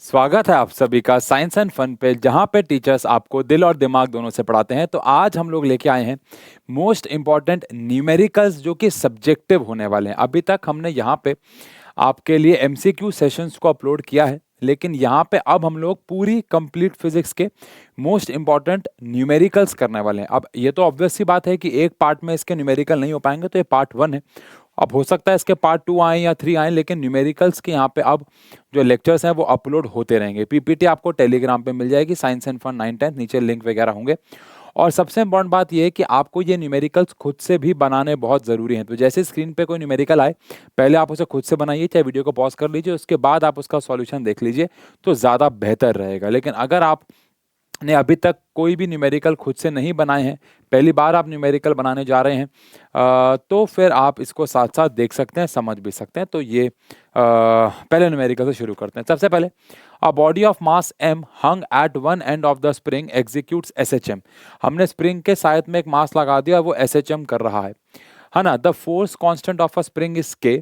स्वागत है आप सभी का साइंस एंड फन पे, जहां पे टीचर्स आपको दिल और दिमाग दोनों से पढ़ाते हैं। तो आज हम लोग लेके आए हैं मोस्ट इम्पॉर्टेंट न्यूमेरिकल्स, जो कि सब्जेक्टिव होने वाले हैं। अभी तक हमने यहाँ पे आपके लिए एमसीक्यू सेशंस को अपलोड किया है, लेकिन यहाँ पे अब हम लोग पूरी कंप्लीट फिजिक्स के मोस्ट इम्पॉर्टेंट न्यूमेरिकल्स करने वाले हैं। अब ये तो ऑब्वियस सी बात है कि एक पार्ट में इसके न्यूमेरिकल नहीं हो पाएंगे, तो ये पार्ट 1 है। अब हो सकता है इसके पार्ट 2 आए या 3 आए, लेकिन न्यूमेरिकल्स के यहाँ पे अब जो लेक्चर्स हैं वो अपलोड होते रहेंगे। पीपीटी आपको टेलीग्राम पे मिल जाएगी, साइंस एंड फन 9-10, नीचे लिंक वगैरह होंगे। और सबसे इंपॉर्टेंट बात यह है कि आपको ये न्यूमेरिकल्स खुद से भी बनाने बहुत ज़रूरी हैं। तो जैसे स्क्रीन पे कोई न्यूमेरिकल आए, पहले आप उसे खुद से बनाइए, चाहे वीडियो को पॉज कर लीजिए, उसके बाद आप उसका सॉल्यूशन देख लीजिए, तो ज़्यादा बेहतर रहेगा। लेकिन अगर आप ने अभी तक कोई भी न्यूमेरिकल खुद से नहीं बनाए हैं, पहली बार आप न्यूमेरिकल बनाने जा रहे हैं, तो फिर आप इसको साथ साथ देख सकते हैं, समझ भी सकते हैं। तो ये पहले न्यूमेरिकल से शुरू करते हैं। सबसे पहले, a body of mass m hung at one end of the spring executes SHM। हमने स्प्रिंग के साइड में एक मास लगा दिया, वो SHM कर रहा है ना। The force constant of a spring is K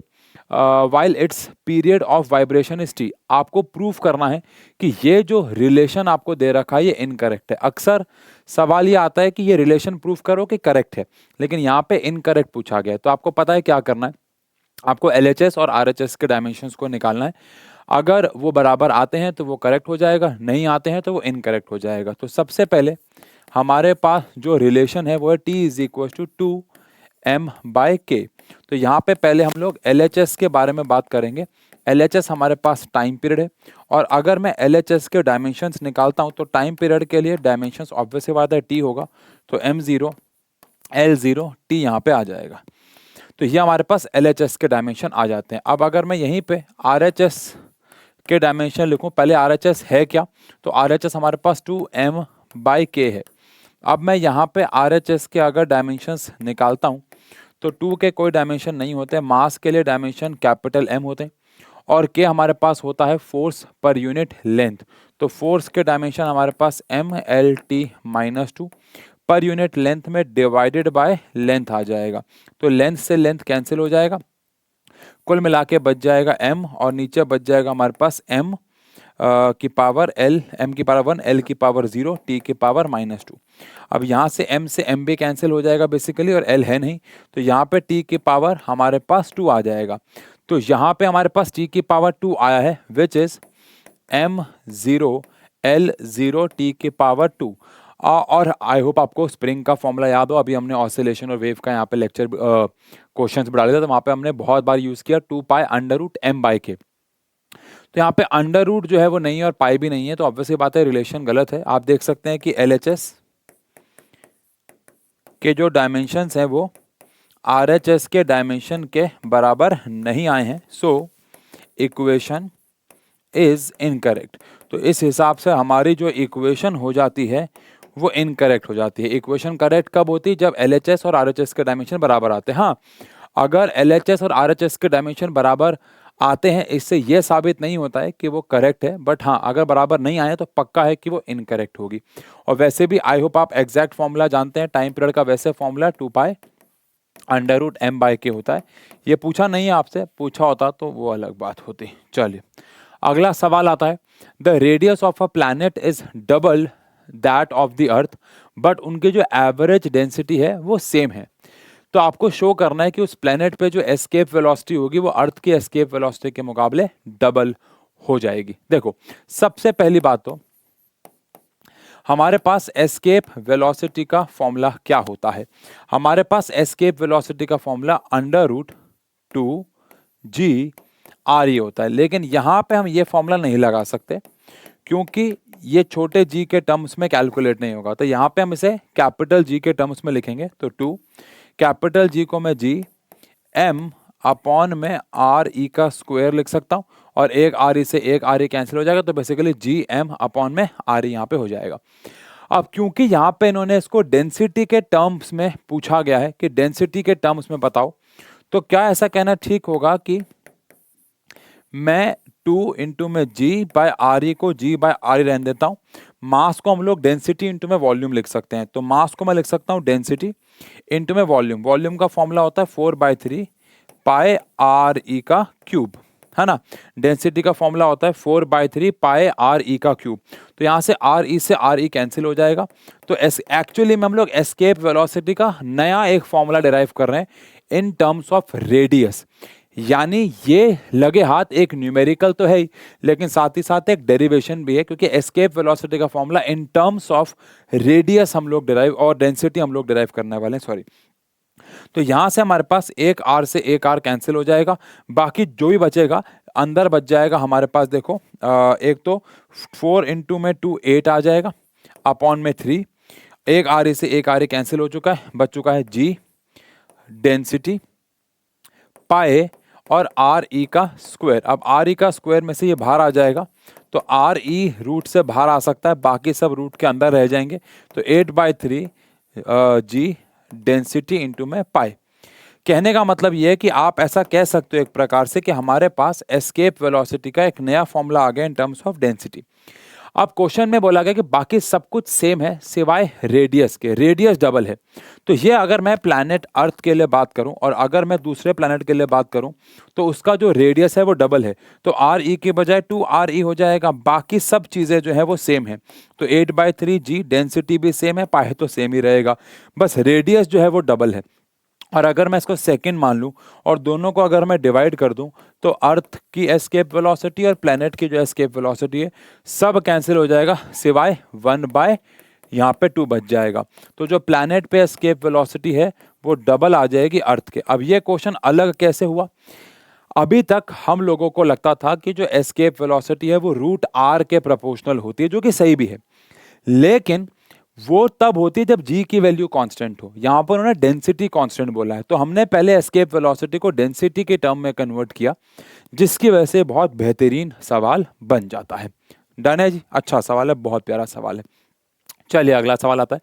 while it's period of vibration is T। आपको प्रूफ करना है कि ये जो रिलेशन आपको दे रखा है ये इनकरेक्ट है। अक्सर सवाल ये आता है कि ये रिलेशन प्रूफ करो कि करेक्ट है, लेकिन यहाँ पे इनकरेक्ट पूछा गया है। तो आपको पता है क्या करना है, आपको LHS और RHS के डायमेंशंस को निकालना है। अगर वो बराबर आते हैं तो वो करेक्ट हो जाएगा, नहीं आते हैं तो वो इनकरेक्ट हो जाएगा। तो सबसे पहले हमारे पास जो रिलेशन है वो है T is equal to 2m/k। तो यहाँ पे पहले हम लोग LHS के बारे में बात करेंगे। LHS हमारे पास टाइम पीरियड है, और अगर मैं LHS के डायमेंशंस निकालता हूँ तो टाइम पीरियड के लिए डायमेंशंस ऑब्वियस सी बात है T होगा, तो m0 L0 T यहाँ पे आ जाएगा। तो ये हमारे पास LHS के डायमेंशन आ जाते हैं। अब अगर मैं यहीं पे RHS के डायमेंशन लिखूं, पहले RHS है क्या, तो RHS हमारे पास 2m/k है। अब मैं यहाँ पे RHS के अगर डायमेंशंस निकालता हूँ तो 2 के कोई डायमेंशन नहीं होते, मास के लिए डायमेंशन कैपिटल M होते हैं, और K हमारे पास होता है फोर्स पर यूनिट लेंथ। तो फोर्स के डायमेंशन हमारे पास MLT-2 पर यूनिट लेंथ में डिवाइडेड बाय लेंथ आ जाएगा। तो लेंथ से लेंथ कैंसिल हो जाएगा, कुल मिला के बच जाएगा m, और नीचे बच जाएगा हमारे पास m की पावर l, m की पावर 1, l की पावर 0, t की पावर -2। अब यहाँ से m से m भी कैंसिल हो जाएगा बेसिकली, और l है नहीं, तो यहाँ पे t की पावर हमारे पास 2 आ जाएगा। तो यहाँ पे हमारे पास t की पावर 2 आया है, which is m0 L0 t की पावर 2। और आई होप आपको स्प्रिंग का फॉर्मूला याद हो। अभी हमने ऑसिलेशन और वेव का यहाँ पे लेक्चर क्वेश्चंस बढ़ा लिया था, तो वहाँ पे हमने बहुत बार यूज़ किया 2π√m/k। तो यहाँ पे अंडर रूट जो है वो नहीं है और पाई भी नहीं है, तो ऑब्वियसली बात है रिलेशन गलत है। आप देख सकते हैं कि LHS के जो डायमेंशंस हैं वो RHS के डायमेंशन के बराबर नहीं आए हैं, सो इक्वेशन इज इनकरेक्ट। तो इस हिसाब से हमारी जो इक्वेशन हो जाती है वो इनकरेक्ट हो जाती है। इक्वेशन करेक्ट कब होती है, जब LHS और RHS के डायमेंशन बराबर आते हैं। हाँ, अगर LHS और RHS के डायमेंशन बराबर आते हैं, इससे ये साबित नहीं होता है कि वो करेक्ट है, बट हाँ, अगर बराबर नहीं आए तो पक्का है कि वो इनकरेक्ट होगी। और वैसे भी आई होप आप एग्जैक्ट फॉर्मूला जानते हैं टाइम पीरियड का। वैसे फॉर्मूला 2π√m/k होता है। ये पूछा नहीं है आपसे, पूछा होता तो वो अलग बात होती। चलिए, अगला सवाल आता है, the radius of a planet is double that of the earth, but उनके जो एवरेज डेंसिटी है वो सेम है। तो आपको शो करना है कि उस प्लैनेट पे जो एस्केप वेलोसिटी होगी वो अर्थ की एस्केप वेलोसिटी के मुकाबले डबल हो जाएगी। देखो, सबसे पहली बात तो हमारे पास एस्केप वेलोसिटी का फॉर्मूला क्या होता है। हमारे पास एस्केप वेलोसिटी का फॉर्मूला √2g(r) होता है, लेकिन यहाँ पे हम ये फॉर्मूला नहीं लगा सकते क्योंकि ये छोटे g के टर्म्स में कैलकुलेट नहीं होगा। तो यहाँ पे हम इसे कैपिटल G के टर्म्स में लिखेंगे। तो 2 कैपिटल G को मैं G m अपॉन में RE का स्क्वायर लिख सकता हूँ, और एक RE से एक RE कैंसिल हो जाएगा, तो बेसिकली GM अपॉन में RE यहाँ पे हो जाएगा। अब क्योंकि यहाँ पे इन्होंने इसको डेंसिटी के टर्म्स में पूछा गया है कि डेंसिटी के टर्म्स में बताओ, तो क्या ऐसा कहना ठीक होगा कि मैं 2 इंटू में G/RE को G/RE रहने देता हूँ। मास को हम लोग डेंसिटी इंटू में वॉल्यूम लिख सकते हैं, तो मास को मैं लिख सकता हूँ डेंसिटी इंटू में वॉल्यूम। वॉल्यूम का फॉर्मूला होता है 4/3 πRE का क्यूब। है ना। डेंसिटी का फॉर्मूला होता है 4/3 पाई आर ई का क्यूब। तो यहाँ से आर ई से आर ई कैंसिल हो जाएगा। तो एक्चुअली में हम लोग एस्केप वेलोसिटी का नया एक फॉर्मूला डिराइव कर रहे हैं इन टर्म्स ऑफ रेडियस। यानी ये लगे हाथ एक न्यूमेरिकल तो है ही, लेकिन साथ ही साथ एक डेरिवेशन भी है, क्योंकि एस्केप वेलोसिटी का formula in terms of radius हम लोग डिराइव और डेंसिटी हम लोग डिराइव करने वाले हैं, सॉरी। तो यहां से हमारे पास एक आर से एक आर कैंसिल हो जाएगा, बाकी जो भी बचेगा अंदर बच जाएगा हमारे पास। देखो एक तो 4 इंटू में 2 8 आ जाएगा अपॉन में 3, एक आर ई से एक आर ई कैंसिल हो चुका है, बच चुका है जी डेंसिटी पाए और आर ई का स्क्वायर। अब आर ई का स्क्वायर में से ये बाहर आ जाएगा, तो आर ई रूट से बाहर आ सकता है, बाकी सब रूट के अंदर रह जाएंगे। तो 8/3 जी डेंसिटी इंटू में पाई। कहने का मतलब ये है कि आप ऐसा कह सकते हो एक प्रकार से कि हमारे पास एस्केप वेलोसिटी का एक नया फॉर्मूला आ गया इन टर्म्स ऑफ डेंसिटी। अब क्वेश्चन में बोला गया कि बाकी सब कुछ सेम है सिवाय रेडियस के, रेडियस डबल है। तो ये अगर मैं प्लैनेट अर्थ के लिए बात करूं और अगर मैं दूसरे प्लैनेट के लिए बात करूं तो उसका जो रेडियस है वो डबल है, तो आर ई के बजाय 2RE हो जाएगा। बाकी सब चीज़ें जो है वो सेम है, तो 8/3 जी डेंसिटी भी सेम है, पाए तो सेम ही रहेगा, बस रेडियस जो है वो डबल है। और अगर मैं इसको सेकंड मान लूं और दोनों को अगर मैं डिवाइड कर दूं तो अर्थ की एस्केप वेलोसिटी और प्लैनेट की जो एस्केप वेलोसिटी है सब कैंसिल हो जाएगा सिवाय 1 यहाँ पे 2 बच जाएगा। तो जो प्लैनेट पे एस्केप वेलोसिटी है वो डबल आ जाएगी अर्थ के। अब ये क्वेश्चन अलग कैसे हुआ? अभी तक हम लोगों को लगता था कि जो एस्केप वेलोसिटी है वो √r के प्रोपोर्शनल होती है, जो कि सही भी है, लेकिन वो तब होती है जब g की वैल्यू कांस्टेंट हो। यहां पर उन्होंने डेंसिटी कांस्टेंट बोला है, तो हमने पहले एस्केप वेलोसिटी को डेंसिटी के टर्म में कन्वर्ट किया, जिसकी वजह से बहुत बेहतरीन सवाल बन जाता है। डन है जी, अच्छा सवाल है, बहुत प्यारा सवाल है। चलिए अगला सवाल आता है।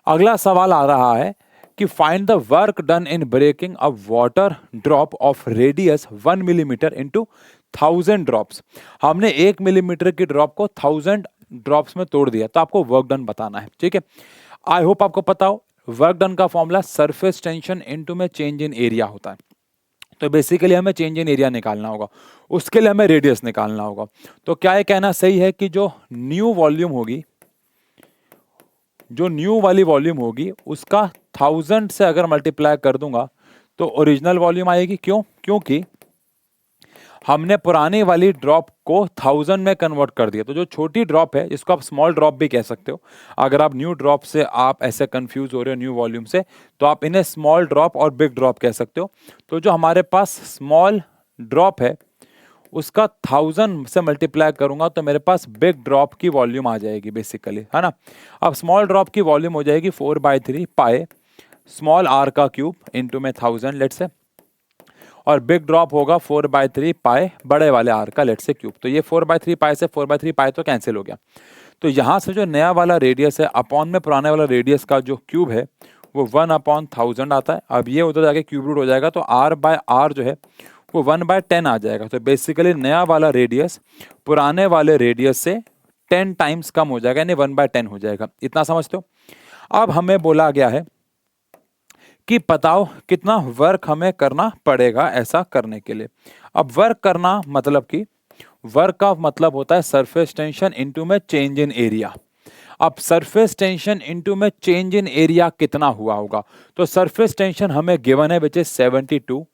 अगला सवाल आ रहा है कि find the work done in breaking a water drop of radius 1 millimetre into 1000 drops. हमने 1 मिलीमीटर की ड्रॉप को 1000 ड्रॉप्स में तोड़ दिया, तो आपको वर्क डन बताना है, ठीक है। आई होप आपको पता हो वर्क डन का फॉर्मूला सरफेस टेंशन इनटू में चेंज इन एरिया होता है। तो बेसिकली हमें चेंज इन एरिया निकालना होगा, उसके लिए हमें रेडियस निकालना होगा। तो क्या ये कहना सही है कि जो न्यू वॉल्यूम होगी, जो न्यू वाली वॉल्यूम होगी उसका 1000 से अगर मल्टीप्लाई कर दूंगा तो ओरिजिनल वॉल्यूम आएगी? क्यों? क्योंकि हमने पुरानी वाली ड्रॉप को 1000 में कन्वर्ट कर दिया। तो जो छोटी ड्रॉप है, जिसको आप स्मॉल ड्रॉप भी कह सकते हो, अगर आप न्यू ड्रॉप से आप ऐसे कंफ्यूज हो रहे हो न्यू वॉल्यूम से, तो आप इन्हें स्मॉल ड्रॉप और बिग ड्रॉप कह सकते हो। तो जो हमारे पास स्मॉल ड्रॉप है उसका 1000 से मल्टीप्लाई करूंगा तो मेरे पास बिग ड्रॉप की वॉल्यूम आ जाएगी बेसिकली, है ना। अब स्मॉल ड्रॉप की वॉल्यूम हो जाएगी 4/3 पाई स्मॉल आर का क्यूब इंटू में 1000 लेट से, और बिग ड्रॉप होगा 4/3 पाई बड़े वाले आर का लेट से क्यूब। तो ये 4/3 पाई से 4/3 पाई तो कैंसिल हो गया। तो यहाँ से जो नया वाला रेडियस है अपॉन में पुराने वाला रेडियस का जो क्यूब है वो 1/1000 आता है। अब ये उधर जाके क्यूब रूट हो जाएगा, तो r/r जो है वो 1/10 आ जाएगा। तो बेसिकली नया वाला रेडियस पुराने वाले रेडियस से 10 टाइम्स कम हो जाएगा, यानी 1/10 हो जाएगा। इतना समझते हो? अब हमें बोला गया है कि बताओ कितना वर्क हमें करना पड़ेगा ऐसा करने के लिए। अब वर्क करना मतलब कि वर्क का मतलब होता है सरफेस टेंशन इनटू में चेंज इन एरिया। अब सरफेस टेंशन इनटू में चेंज इन एरिया कितना हुआ होगा? तो सरफेस टेंशन हमें गिवन है विच इज 72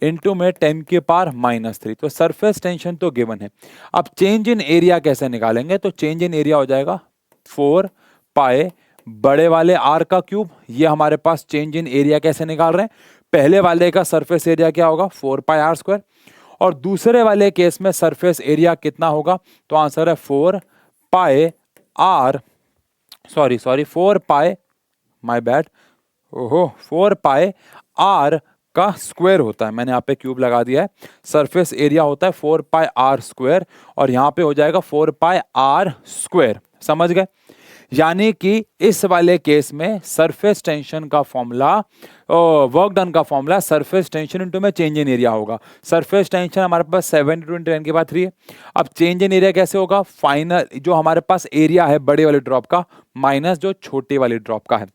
इंटू में 10⁻⁻3। तो सरफेस टेंशन तो गिवन है। अब चेंज इन एरिया कैसे निकालेंगे? तो चेंज इन एरिया हो जाएगा 4 पाई बड़े वाले आर का क्यूब। ये हमारे पास चेंज इन एरिया कैसे निकाल रहे हैं? पहले वाले का सरफेस एरिया क्या होगा? 4πr², और दूसरे वाले केस में सरफेस एरिया कितना होगा? तो आंसर है 4 पाई आर का स्क्वायर होता है। मैंने यहाँ पे क्यूब लगा दिया है। सरफेस एरिया होता है 4πr², और यहाँ पे हो जाएगा 4πr²। समझ गए? यानी कि इस वाले केस में सरफेस टेंशन का फॉर्मूला, वर्क डन का फॉर्मूला सरफेस टेंशन इनटू में चेंज इन एरिया होगा। सरफेस टेंशन हमारे पास 72 × 10⁻³ है। अब चेंज इन एरिया कैसे होगा? फाइनल जो हमारे पास एरिया है बड़े वाले ड्रॉप का माइनस जो छोटे वाले ड्रॉप का है।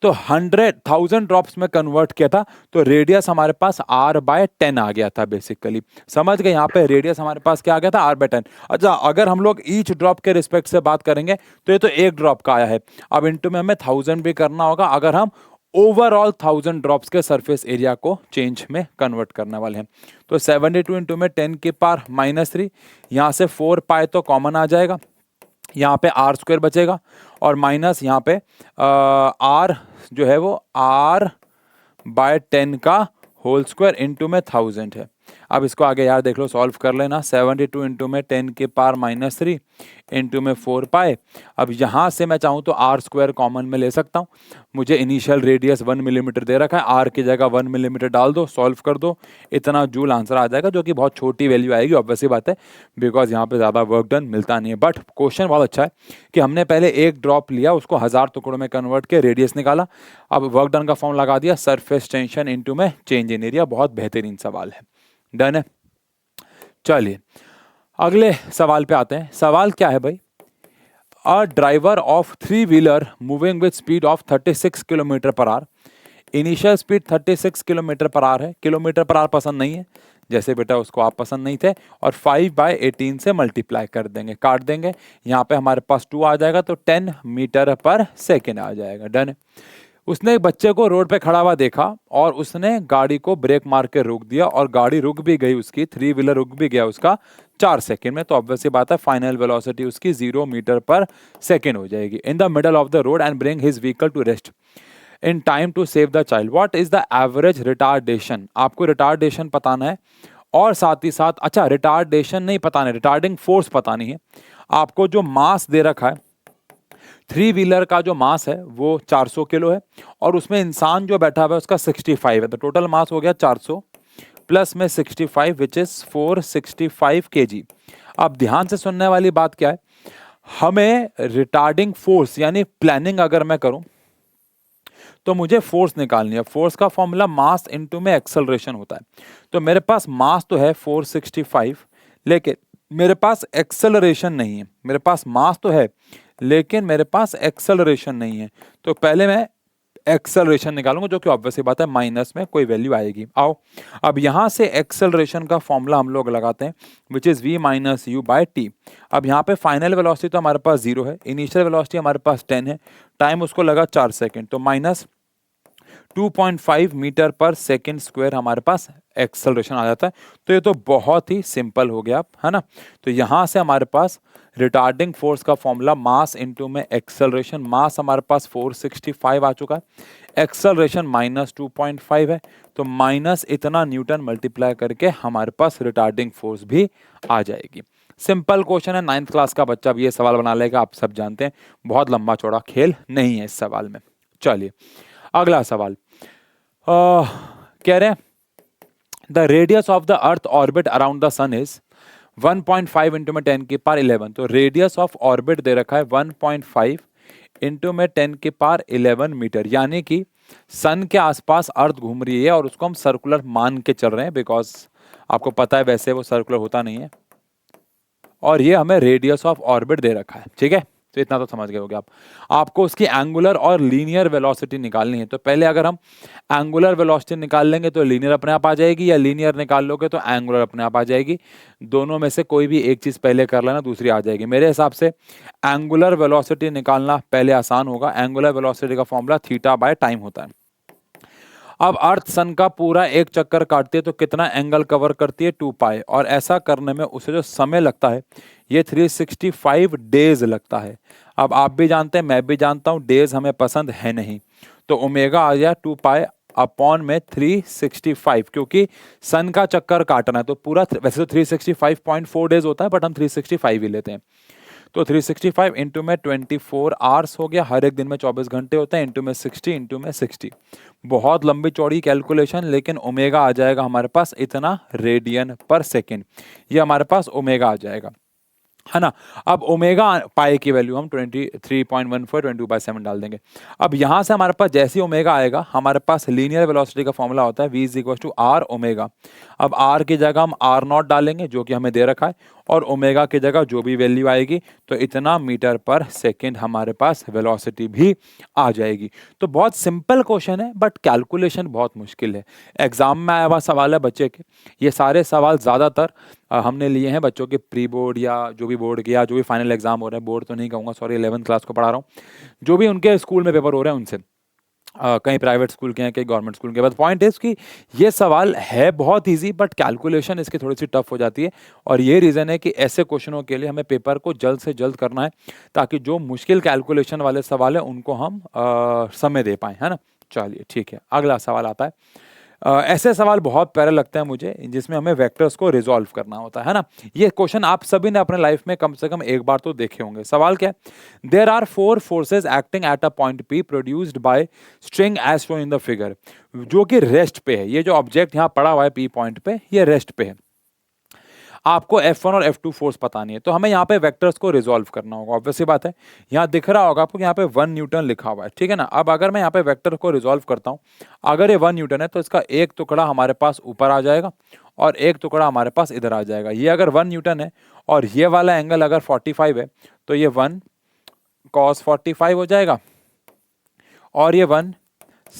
तो 100,000 ड्रॉप्स में कन्वर्ट किया था, तो रेडियस हमारे पास r/10 आ गया था बेसिकली। समझ गए, यहाँ पे रेडियस हमारे पास क्या आ गया था, r/10। अच्छा, अगर हम लोग ईच ड्रॉप के रिस्पेक्ट से बात करेंगे तो ये तो एक ड्रॉप का आया है, अब इंटू में हमें 1000 भी करना होगा अगर हम ओवरऑल 1000 ड्रॉप्स के सरफेस एरिया को चेंज में कन्वर्ट करने वाले हैं। तो 72 इंटू में 10 की पावर -3, यहाँ से 4 पाई तो कॉमन आ जाएगा, यहाँ पे आर स्क्वायर बचेगा और माइनस यहाँ पे आर जो है वो r/10 का होल स्क्वायर इंटू में 1000 है। अब इसको आगे यार देख लो, सॉल्व कर लेना। 72 इंटू में 10 की पावर -3 इंटू में 4 पाए। अब यहाँ से मैं चाहूँ तो आर स्क्वायर कॉमन में ले सकता हूँ। मुझे इनिशियल रेडियस 1 मिलीमीटर दे रखा है, आर की जगह 1 मिलीमीटर डाल दो, सॉल्व कर दो, इतना जूल आंसर आ जाएगा, जो कि बहुत छोटी वैल्यू आएगी, ऑब्वियसली बात है, बिकॉज यहाँ पे ज़्यादा वर्क डन मिलता नहीं है। बट क्वेश्चन बहुत अच्छा है कि हमने पहले एक ड्रॉप लिया, उसको 1000 टुकड़ों में कन्वर्ट किया, रेडियस निकाला, अब वर्क डन का फॉर्म लगा दिया, सरफेस टेंशन इंटू में चेंज इन एरिया। बहुत बेहतरीन सवाल है, डन है। चलिए अगले सवाल पे आते हैं। सवाल क्या है भाई, a driver of 3 wheeler moving with speed of 36 kilometre per hour, initial speed 36 kilometre per hour है, किलोमीटर पर आवर पसंद नहीं है, जैसे बेटा उसको आप पसंद नहीं थे, और 5/18 से मल्टीप्लाई कर देंगे, काट देंगे, यहाँ पे हमारे पास 2 आ जाएगा, तो 10 मीटर पर सेकेंड आ जाएगा, डन है। उसने एक बच्चे को रोड पे खड़ा हुआ देखा और उसने गाड़ी को ब्रेक मार के रोक दिया और गाड़ी रुक भी गई उसकी, 3 व्हीलर रुक भी गया उसका 4 सेकंड में, तो ऑब्वियसली बात है फाइनल वेलोसिटी उसकी 0 मीटर पर सेकंड हो जाएगी। In the middle of the road and bring his vehicle to rest in time to save the child, what is the average retardation, आपको रिटार्डेशन बताना है और साथ ही साथ, अच्छा रिटार्डेशन नहीं पता नहीं, रिटार्डिंग फोर्स पता नहीं है आपको। जो मास दे रखा है 3 व्हीलर का, जो मास है वो 400 किलो है और उसमें इंसान जो बैठा हुआ है उसका 65 है, तो टोटल मास हो गया 400 प्लस में 65 विच इज 465 kg। अब ध्यान से सुनने वाली बात क्या है, हमें रिटार्डिंग फोर्स यानी प्लानिंग अगर मैं करूं तो मुझे फोर्स निकालनी है। फोर्स का फॉर्मूला मास इनटू में एक्सेलरेशन होता है, तो मेरे पास मास तो है 465, लेकिन मेरे पास एक्सेलरेशन नहीं है। मेरे पास मास तो है लेकिन मेरे पास एक्सेलरेशन नहीं है, तो पहले मैं एक्सेलरेशन निकालूंगा, जो कि ऑब्वियसली बात है माइनस में कोई वैल्यू आएगी। आओ अब यहां से एक्सेलरेशन का फॉर्मूला हम लोग लगाते हैं, which is v minus u by t. अब यहाँ पे फाइनल वेलोसिटी तो हमारे पास 0 है, इनिशियल वेलोसिटी हमारे पास 10 है, टाइम उसको लगा 4 सेकेंड, तो minus 2.5 metre per second square हमारे पास एक्सेलरेशन आ जाता है। तो ये तो बहुत ही सिंपल हो गया, है ना। तो यहाँ से हमारे पास रिटार्डिंग फोर्स का फॉर्मूला मास इनटू में एक्सेलरेशन, मास हमारे पास 465 आ चुका है, एक्सेलरेशन माइनस 2.5 है, तो माइनस इतना न्यूटन मल्टीप्लाई करके हमारे पास रिटार्डिंग फोर्स भी आ जाएगी। सिंपल क्वेश्चन है, 9th क्लास का बच्चा भी ये सवाल बना लेगा, आप सब जानते हैं, बहुत लंबा चौड़ा खेल नहीं है इस सवाल में। चलिए अगला सवाल कह रहे हैं the radius of the earth orbit around the sun is 1.5 into में 10 की पावर 11। तो रेडियस ऑफ ऑर्बिट दे रखा है 1.5 इंटू में 10 की पावर 11 मीटर, यानी कि सन के आसपास अर्थ घूम रही है और उसको हम सर्कुलर मान के चल रहे हैं, बिकॉज आपको पता है वैसे वो सर्कुलर होता नहीं है, और ये हमें रेडियस ऑफ ऑर्बिट दे रखा है, ठीक है। तो इतना तो समझ गए होगे आप। आपको उसकी एंगुलर और लीनियर वेलोसिटी निकालनी है, तो पहले अगर हम एंगुलर वेलोसिटी निकाल लेंगे तो लीनियर अपने आप आ जाएगी, या लीनियर निकाल लोगे तो एंगुलर अपने आप आ जाएगी। दोनों में से कोई भी एक चीज पहले कर लेना, दूसरी आ जाएगी। मेरे हिसाब से एंगुलर वेलोसिटी निकालना पहले आसान होगा। एंगुलर वेलोसिटी का फॉर्मूला थीटा बाय टाइम होता है। अब अर्थ सन का पूरा एक चक्कर काटती है तो कितना एंगल कवर करती है, 2 पाई, और ऐसा करने में उसे जो समय लगता है ये 365 डेज लगता है। अब आप भी जानते हैं, मैं भी जानता हूं, डेज हमें पसंद है नहीं, तो ओमेगा आ गया 2 पाई अपॉन में 365, क्योंकि सन का चक्कर काटना है तो पूरा, वैसे तो 365.4 डेज होता है बट हम 365 ही लेते हैं, तो 365 इंटू में 24 आवर्स हो गया, हर एक दिन में 24 घंटे होते हैं, इंटू में 60 इंटू में 60। बहुत लंबी चौड़ी कैलकुलेशन, लेकिन ओमेगा आ जाएगा हमारे पास इतना रेडियन पर सेकेंड, ये हमारे पास ओमेगा आ जाएगा, है ना। अब ओमेगा पाई की वैल्यू हम 23.14 22/7 डाल देंगे। अब यहां से हमारे पास जैसे ही ओमेगा आएगा, हमारे पास लीनियर वेलोसिटी का फॉर्मूला होता है v = r ओमेगा। अब r की जगह हम r0 डालेंगे जो कि हमें दे रखा है, और ओमेगा की जगह जो भी वैल्यू आएगी तो इतना मीटर पर सेकेंड हमारे पास वेलोसिटी भी आ जाएगी। तो बहुत सिंपल क्वेश्चन है बट कैलकुलेशन बहुत मुश्किल है। एग्जाम में आया हुआ सवाल है बच्चे के। ये सारे सवाल ज़्यादातर हमने लिए हैं बच्चों के प्री बोर्ड या जो भी बोर्ड के या जो भी फाइनल एग्जाम हो रहे हैं, बोर्ड तो नहीं कहूँगा सॉरी, 11th क्लास को पढ़ा रहा हूँ, जो भी उनके स्कूल में पेपर हो रहे हैं उनसे, कहीं प्राइवेट स्कूल के हैं कहीं गवर्नमेंट स्कूल के। बट पॉइंट इज कि ये सवाल है बहुत इजी बट कैलकुलेशन इसकी थोड़ी सी टफ हो जाती है, और ये रीज़न है कि ऐसे क्वेश्चनों के लिए हमें पेपर को जल्द से जल्द करना है ताकि जो मुश्किल कैलकुलेशन वाले सवाल है उनको हम समय दे पाएँ, है ना। चलिए ठीक है, अगला सवाल आता है। ऐसे सवाल बहुत प्यारे लगते हैं मुझे जिसमें हमें वेक्टर्स को रिजॉल्व करना होता है ना। ये क्वेश्चन आप सभी ने अपने लाइफ में कम से कम एक बार तो देखे होंगे। सवाल क्या है, there are 4 forces acting at a point P produced by string as shown in the figure, जो कि रेस्ट पे है। ये जो ऑब्जेक्ट यहाँ पड़ा हुआ है पी पॉइंट पे, ये रेस्ट पे है। आपको F1 और F2 फोर्स पता नहीं है, तो हमें यहाँ पे वेक्टर्स को रिजॉल्व करना होगा। ऑब्वियसली बात है, यहाँ दिख रहा होगा आपको यहाँ पे 1 न्यूटन लिखा हुआ है, ठीक है ना। अब अगर मैं यहाँ पे वेक्टर को रिजॉल्व करता हूँ, अगर ये 1 न्यूटन है तो इसका एक टुकड़ा हमारे पास ऊपर आ जाएगा और एक टुकड़ा हमारे पास इधर आ जाएगा। ये अगर 1 न्यूटन है और ये वाला एंगल अगर 45 है तो ये 1 cos 45 हो जाएगा और ये 1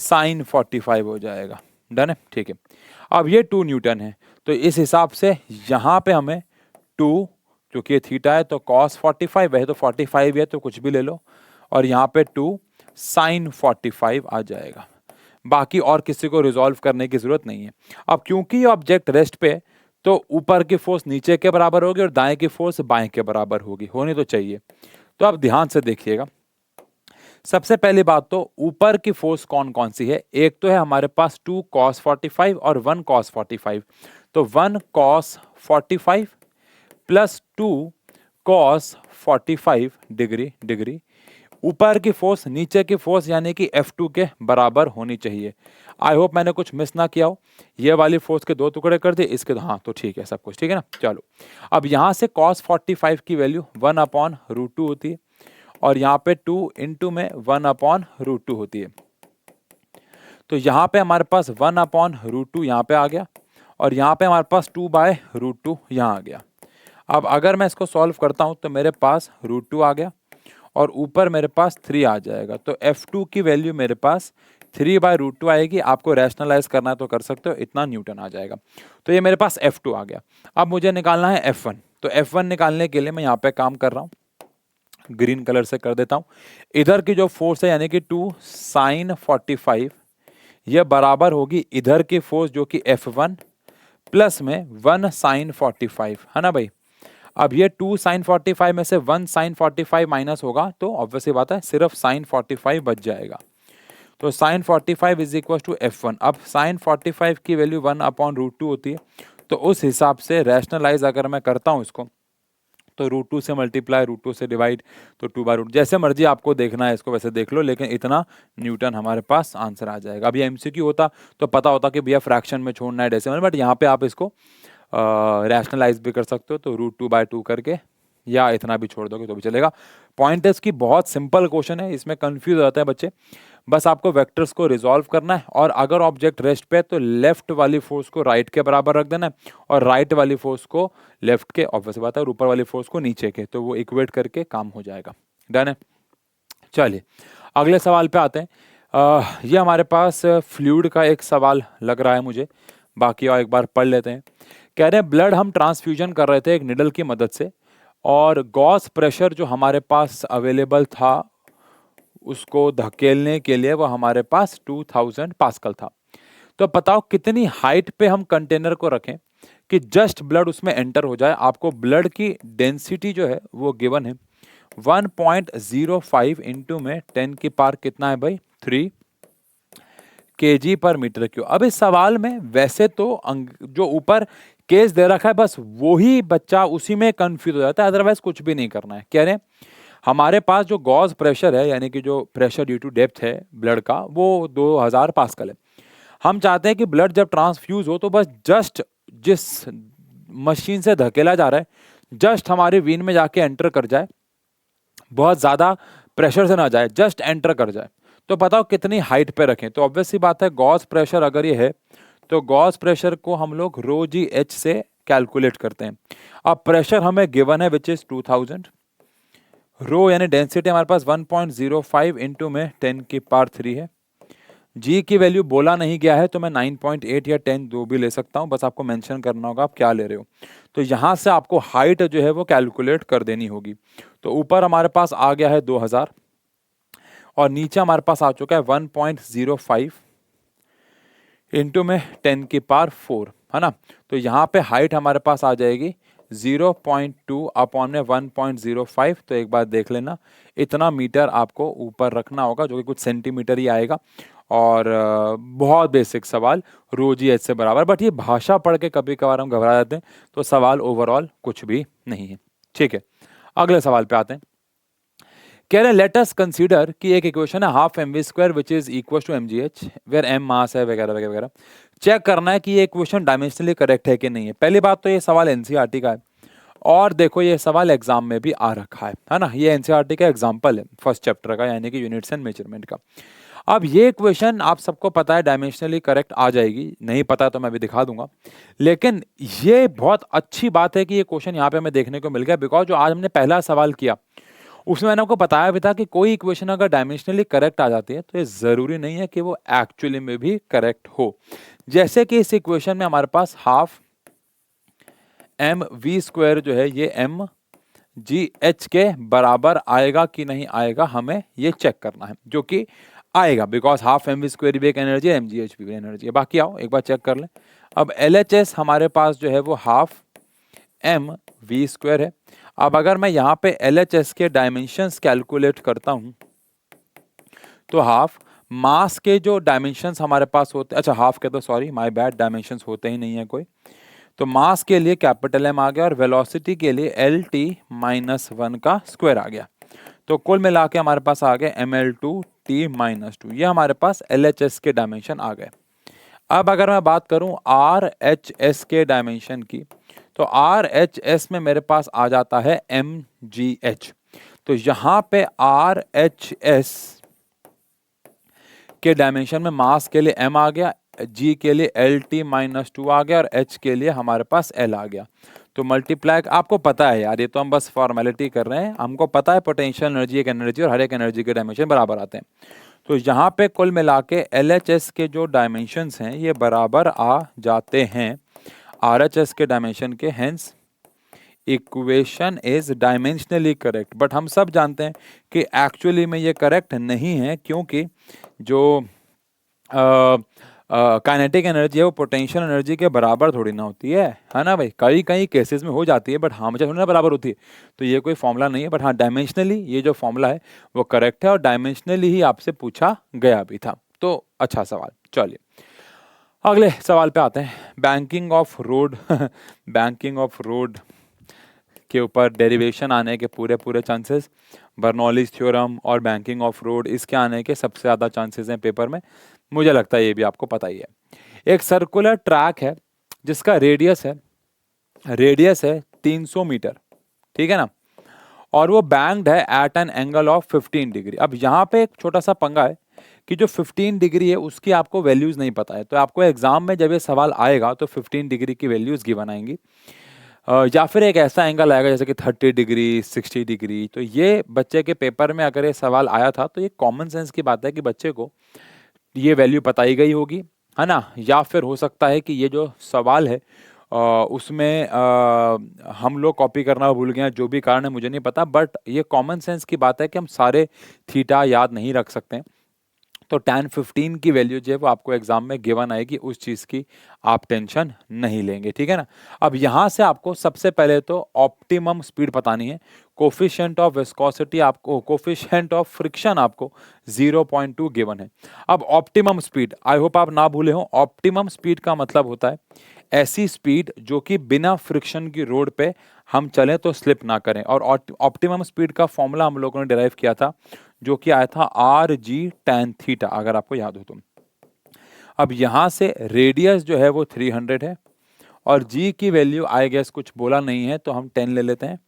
sin 45 हो जाएगा। डन है, ठीक है। अब ये 2 न्यूटन है तो इस हिसाब से यहाँ पे हमें 2, क्योंकि ये थीटा है तो cos 45 है तो 45 है तो कुछ भी ले लो, और यहाँ पे 2 sin 45 आ जाएगा। बाकी और किसी को रिजॉल्व करने की जरूरत नहीं है। अब क्योंकि ये ऑब्जेक्ट रेस्ट पे है तो ऊपर की फोर्स नीचे के बराबर होगी और दाएं की फोर्स बाएं के बराबर होगी, होनी तो चाहिए। तो आप ध्यान से देखिएगा। सबसे पहली बात तो ऊपर की फोर्स कौन कौन सी है, एक तो है हमारे पास 2 cos 45 और 1 cos 45, तो 1 cos 45 plus 2 cos 45 degree degree. ऊपर की फोर्स नीचे की फोर्स यानी कि F2 के बराबर होनी चाहिए। आई होप मैंने कुछ मिस ना किया हो। ये वाली फोर्स के 2 टुकड़े कर दिए, इसके हाँ तो ठीक है, सब कुछ ठीक है ना। चलो अब यहाँ से cos 45 की वैल्यू 1/√2 होती है और यहाँ पे 2 इंटू में 1/√2 होती है। तो यहाँ पे हमारे पास 1/√2 यहाँ पे आ गया और यहाँ पे हमारे पास 2/√2 यहाँ आ गया। अब अगर मैं इसको सॉल्व करता हूँ तो मेरे पास √2 आ गया और ऊपर मेरे पास 3 आ जाएगा। तो F2 की वैल्यू मेरे पास 3/√2 आएगी। आपको रैशनलाइज करना है तो कर सकते हो, इतना न्यूटन आ जाएगा। तो ये मेरे पास F2 आ गया। अब मुझे निकालना है F1। तो F1 निकालने के लिए मैं यहाँ पे काम कर रहा हूँ, ग्रीन कलर से कर देता हूँ। इधर की जो फोर्स है यानी कि 2 sin 45 यह बराबर होगी इधर की फोर्स जो कि F1 प्लस में 1 sin 45, है ना भाई। अब ये 2 sin 45 में से 1 sin 45 माइनस होगा तो ऑब्वियसली बात है सिर्फ sin 45 बच जाएगा। तो sin 45 is equal to F1। अब sin 45 की वैल्यू 1/√2 होती है, तो उस हिसाब से रैशनलाइज अगर मैं करता हूँ इसको तो √2 से मल्टीप्लाई, √2 से डिवाइड, तो 2/√2, जैसे मर्जी आपको देखना है इसको वैसे देख लो, लेकिन इतना न्यूटन हमारे पास आंसर आ जाएगा। अब ये MCQ होता तो पता होता कि भैया फ्रैक्शन में छोड़ना है डेसिमल, बट यहाँ पे आप इसको रैशनलाइज भी कर सकते हो, तो √2/2 करके या इतना भी छोड़ दोगे तो भी चलेगा। पॉइंट इज की बहुत सिंपल क्वेश्चन है, इसमें कंफ्यूज हो जाते हैं बच्चे। बस आपको वेक्टर्स को रिजॉल्व करना है और अगर ऑब्जेक्ट रेस्ट पे है तो लेफ्ट वाली फोर्स को राइट के बराबर रख देना है और राइट वाली फोर्स को लेफ्ट के, ऑब्वियस बात है, और ऊपर वाली फोर्स को नीचे के, तो वो इक्वेट करके काम हो जाएगा। डन है। चलिए अगले सवाल पे आते हैं। ये हमारे पास फ्लूइड का एक सवाल लग रहा है मुझे, बाकी और एक बार पढ़ लेते हैं। कह रहे हैं ब्लड हम ट्रांसफ्यूजन कर रहे थे एक निडल की मदद से और गॉस प्रेशर जो हमारे पास अवेलेबल था उसको धकेलने के लिए वो हमारे पास 2000 पास्कल था। तो बताओ कितनी हाइट पे हम कंटेनर को रखें कि जस्ट ब्लड उसमें एंटर हो जाए। आपको ब्लड की डेंसिटी जो है वो गिवन है 1.05 इंटू में 10 की पावर कितना है भाई 3 kg पर मीटर क्यूब। अब इस सवाल में वैसे तो जो ऊपर केस दे रखा है बस वही बच्चा उसी में कंफ्यूज हो जाता है, अदरवाइज कुछ भी नहीं करना है। कह रहे हैं हमारे पास जो गॉस प्रेशर है यानी कि जो प्रेशर ड्यू टू डेप्थ है ब्लड का वो 2000 पास्कल है। हम चाहते हैं कि ब्लड जब ट्रांसफ्यूज हो तो बस जस्ट जिस मशीन से धकेला जा रहा है जस्ट हमारे वीन में जाके एंटर कर जाए, बहुत ज़्यादा प्रेशर से ना जाए, जस्ट एंटर कर जाए। तो बताओ कितनी हाइट पे रखें। तो ऑब्वियस सी बात है गॉस प्रेशर अगर ये है तो गॉस प्रेशर को हम लोग ρgh से कैलकुलेट करते हैं। अब प्रेशर हमें गिवन है विच इज 2000, रो यानी डेंसिटी हमारे पास 1.05 इंटू में 10⁻³ है। जी की वैल्यू बोला नहीं गया है तो मैं 9.8 या 10 दो भी ले सकता हूं, बस आपको मेंशन करना होगा आप क्या ले रहे हो। तो यहां से आपको हाइट जो है वो कैलकुलेट कर देनी होगी। तो ऊपर हमारे पास आ गया है 2000 और नीचे हमारे पास आ चुका है 1.05 इंटू में 10⁻⁴, है ना। तो यहाँ पे हाइट हमारे पास आ जाएगी 0.2 अपॉन में 1.05। तो एक बार देख लेना, इतना मीटर आपको ऊपर रखना होगा जो कि कुछ सेंटीमीटर ही आएगा। और बहुत बेसिक सवाल, रो जी एच से बराबर। बट ये भाषा पढ़ के कभी कभार हम घबरा जाते हैं, तो सवाल ओवरऑल कुछ भी नहीं है। ठीक है, अगले सवाल पे आते हैं। कह रहे लेट अस कंसीडर कि एक इक्वेशन है half m v square which is equal to m g h where m mass है वगैरह वगैरह वगैरह। चेक करना है कि ये इक्वेशन डायमेंशनली करेक्ट है कि नहीं है। पहली बात तो ये सवाल एनसीईआरटी का है, और देखो ये सवाल एग्जाम में भी आ रखा है ना। ये एनसीईआरटी का एग्जाम्पल है फर्स्ट चैप्टर का, यानी कि यूनिट्स एंड मेजरमेंट का। अब ये इक्वेशन आप सबको पता है डायमेंशनली करेक्ट आ जाएगी, नहीं पता तो मैं भी दिखा दूंगा। लेकिन ये बहुत अच्छी बात है कि ये क्वेश्चन यहाँ पे हमें देखने को मिल गया, बिकॉज जो आज हमने पहला सवाल किया उसमें मैंने आपको बताया भी था कि कोई इक्वेशन अगर डायमेंशनली करेक्ट आ जाती है तो ये जरूरी नहीं है कि वो एक्चुअली में भी करेक्ट हो। जैसे कि इस इक्वेशन में हमारे पास हाफ एम वी स्क्वायर जो है ये एम जी एच के बराबर आएगा कि नहीं आएगा, हमें ये चेक करना है, जो कि आएगा because half m v square भी एक एनर्जी है, एम जी एच भी एनर्जी है। बाकी आओ एक बार चेक कर लें। अब एल एच एस हमारे पास जो है वो हाफ एम वी स्क्वायर है। अब अगर मैं यहाँ पे एल एच एस के डायमेंशंस कैलकुलेट करता हूँ तो हाफ मास के जो डायमेंशंस हमारे पास होते, अच्छा हाफ के तो सॉरी माय बैड, डायमेंशंस होते ही नहीं है कोई। तो मास के लिए कैपिटल एम आ गया और वेलोसिटी के लिए एल टी माइनस 1 का स्क्वायर आ गया। तो कुल मिला के हमारे पास आ गए M L two T minus 2। ये हमारे पास एल एच एस के डायमेंशन आ गए। अब अगर मैं बात करूं आर एच एस के डायमेंशन की, तो आर एच एस में मेरे पास आ जाता है एम जी एच। तो यहां पे आर एच एस के डायमेंशन में मास के लिए m आ गया, g के लिए एल टी माइनस 2 आ गया और h के लिए हमारे पास l आ गया। तो मल्टीप्लाई, आपको पता है यार, ये तो हम बस फॉर्मेलिटी कर रहे हैं, हमको पता है पोटेंशियल एनर्जी एक एनर्जी और हर एक एनर्जी के डायमेंशन बराबर आते हैं। तो यहाँ पे कुल मिला के LHS के जो डायमेंशंस हैं ये बराबर आ जाते हैं RHS के डायमेंशन के, hence equation is dimensionally correct. But हम सब जानते हैं कि एक्चुअली में ये करेक्ट नहीं है, क्योंकि जो काइनेटिक एनर्जी है वो पोटेंशियल एनर्जी के बराबर थोड़ी ना होती है ना भाई। कई कई केसेस में हो जाती है बट हमेशा थोड़ी ना बराबर होती है। तो ये कोई फॉर्मूला नहीं है, बट हाँ डायमेंशनली ये जो फॉर्मूला है वो करेक्ट है और डायमेंशनली ही आपसे पूछा गया भी था। तो अच्छा सवाल। चलिए अगले सवाल पे आते हैं। Banking of road banking of road के ऊपर डेरिवेशन आने के पूरे पूरे चांसेस, बर्नौलीज थ्योरम और बैंकिंग ऑफ रोड, इसके आने के सबसे ज़्यादा चांसेस हैं पेपर में। मुझे लगता है ये भी आपको पता ही है। एक सर्कुलर ट्रैक है जिसका रेडियस है 300 मीटर, ठीक है ना, और वो बैंक्ड है at an angle of 15 degree. अब यहाँ पे एक छोटा सा पंगा है कि जो 15 डिग्री है उसकी आपको वैल्यूज नहीं पता है। तो आपको एग्जाम में जब ये सवाल आएगा तो 15 डिग्री की वैल्यूज गिवन आएंगी, या फिर एक ऐसा एंगल आएगा जैसे कि 30 डिग्री 60 डिग्री। तो ये बच्चे के पेपर में अगर ये सवाल आया था तो ये कॉमन सेंस की बात है कि बच्चे को ये वैल्यू बताई गई होगी, है ना। या फिर हो सकता है कि ये जो सवाल है उसमें हम लोग कॉपी करना भूल गए हैं, जो भी कारण है मुझे नहीं पता। बट ये कॉमन सेंस की बात है कि हम सारे थीटा याद नहीं रख सकते हैं। तो tan 15 की वैल्यू जो है वो आपको एग्जाम में गिवन आएगी, उस चीज की आप टेंशन नहीं लेंगे, ठीक है ना। अब यहां से आपको सबसे पहले तो ऑप्टिमम स्पीड बतानी है, कोफिशिएंट ऑफ विस्कोसिटी आपको, कोफिशिएंट ऑफ फ्रिक्शन आपको 0.2 गिवन है। अब ऑप्टिमम स्पीड आई होप आप ना भूले हो, ऑप्टिमम स्पीड का मतलब होता है ऐसी स्पीड जो कि बिना फ्रिक्शन की रोड पे हम चलें तो स्लिप ना करें। और ऑप्टिमम स्पीड का फॉर्मूला हम लोगों ने डिराइव किया था जो कि आया था आर जी tan थीटा, अगर आपको याद हो तो। अब यहां से रेडियस जो है वो 300 है और जी की वैल्यू आई गेस कुछ बोला नहीं है तो हम 10 ले लेते हैं।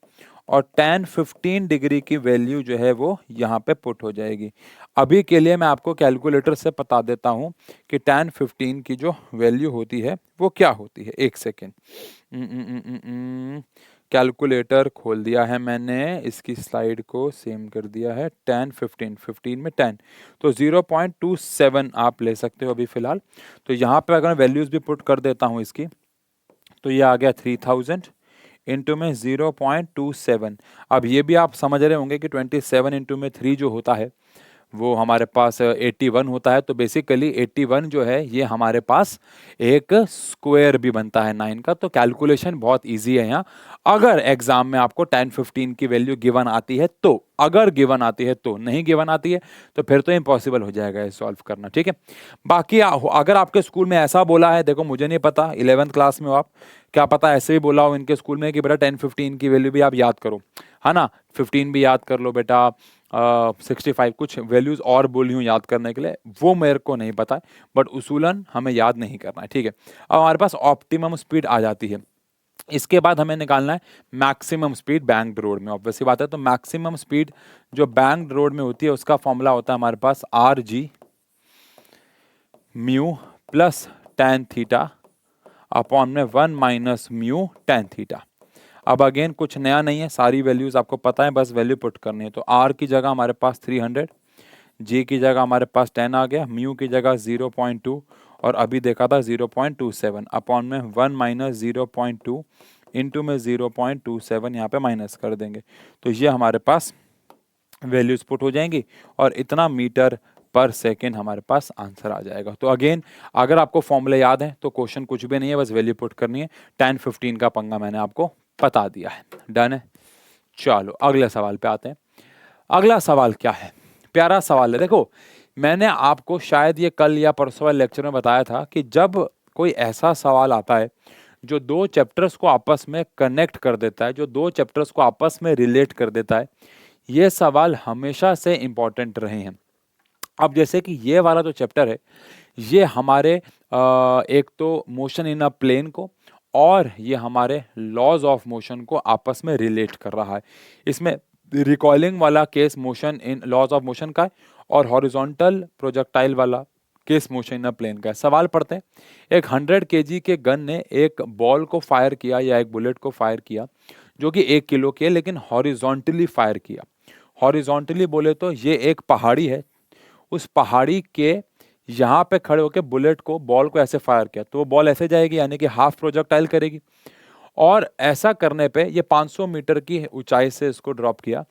और tan 15 डिग्री की वैल्यू जो है वो यहाँ पे पुट हो जाएगी। अभी के लिए मैं आपको कैलकुलेटर से बता देता हूँ कि tan 15 की जो वैल्यू होती है वो क्या होती है। एक सेकेंड, कैलकुलेटर खोल दिया है मैंने, इसकी स्लाइड को सेम कर दिया है। tan 15, 15 में 10, तो 0.27 आप ले सकते हो अभी फिलहाल। तो यहाँ पे अगर मैं वैल्यूज भी पुट कर देता हूँ इसकी, तो ये आ गया 3000 इंटू में 0.27। अब ये भी आप समझ रहे होंगे कि 27 इंटू में 3 जो होता है वो हमारे पास 81 होता है। तो बेसिकली 81 जो है ये हमारे पास एक स्क्वायर भी बनता है 9 का। तो कैलकुलेशन बहुत इजी है यहाँ। अगर एग्जाम में आपको tan 15 की वैल्यू गिवन आती है तो, अगर गिवन आती है तो, नहीं गिवन आती है तो फिर तो इम्पॉसिबल हो जाएगा ये सॉल्व करना, ठीक है। बाकी अगर आपके स्कूल में ऐसा बोला है, देखो मुझे नहीं पता, 11th क्लास में हो आप, क्या पता ऐसे भी बोला हो इनके स्कूल में कि बेटा tan 15 की वैल्यू भी आप याद करो, है ना, 15 भी याद कर लो बेटा, 65 कुछ वैल्यूज और बोली हूँ याद करने के लिए, वो मेरे को नहीं पता है, बट उसूलन हमें याद नहीं करना है, ठीक है। अब हमारे पास ऑप्टिमम स्पीड आ जाती है। इसके बाद हमें निकालना है मैक्सिमम स्पीड बैंक्ड रोड में। ऑब्वियसली बात है, तो मैक्सिमम स्पीड जो बैंक्ड रोड में होती है उसका फॉर्मूला होता है हमारे पास RG mu plus tan theta upon में 1 माइनस म्यू tan थीटा। अब अगेन कुछ नया नहीं है, सारी वैल्यूज आपको पता है, बस वैल्यू पुट करनी है। तो R की जगह हमारे पास 300, G की जगह हमारे पास 10 आ गया, म्यू की जगह 0.2 और अभी देखा था 0.27 अपॉन में 1 माइनस 0.2 इंटू में 0.27 यहाँ पे माइनस कर देंगे। तो ये हमारे पास वैल्यूज पुट हो जाएंगी और इतना मीटर पर सेकेंड हमारे पास आंसर आ जाएगा। तो अगेन अगर आपको फॉर्मूले याद है तो क्वेश्चन कुछ भी नहीं है, बस वैल्यू पुट करनी है। tan 15 का पंगा मैंने आपको बता दिया है, डन है। चलो अगले सवाल पे आते हैं। अगला सवाल क्या है, प्यारा सवाल है। देखो मैंने आपको शायद ये कल या परसों वाले लेक्चर में बताया था कि जब कोई ऐसा सवाल आता है जो दो चैप्टर्स को आपस में कनेक्ट कर देता है, जो दो चैप्टर्स को आपस में रिलेट कर देता है, ये सवाल हमेशा से इंपॉर्टेंट रहे हैं। अब जैसे कि ये वाला जो चैप्टर है ये हमारे एक तो मोशन इन अ प्लेन को और ये हमारे लॉज ऑफ मोशन को आपस में रिलेट कर रहा है। इसमें रिकॉइलिंग वाला case motion in laws of motion का है और हॉरिजॉन्टल प्रोजेक्टाइल वाला case motion in a plane का है। सवाल पढ़ते हैं। एक 100 kg के गन ने एक बॉल को फायर किया या एक बुलेट को फायर किया जो कि 1 किलो की है, लेकिन हॉरिजॉन्टली फायर किया। हॉरिजॉन्टली बोले तो ये एक पहाड़ी है, उस पहाड़ी के यहाँ पे खड़े होकर बुलेट को, बॉल को ऐसे फायर किया तो वो बॉल ऐसे जाएगी, यानी कि हाफ प्रोजेक्टाइल करेगी। और ऐसा करने पे ये 500 मीटर की ऊंचाई से इसको ड्रॉप किया,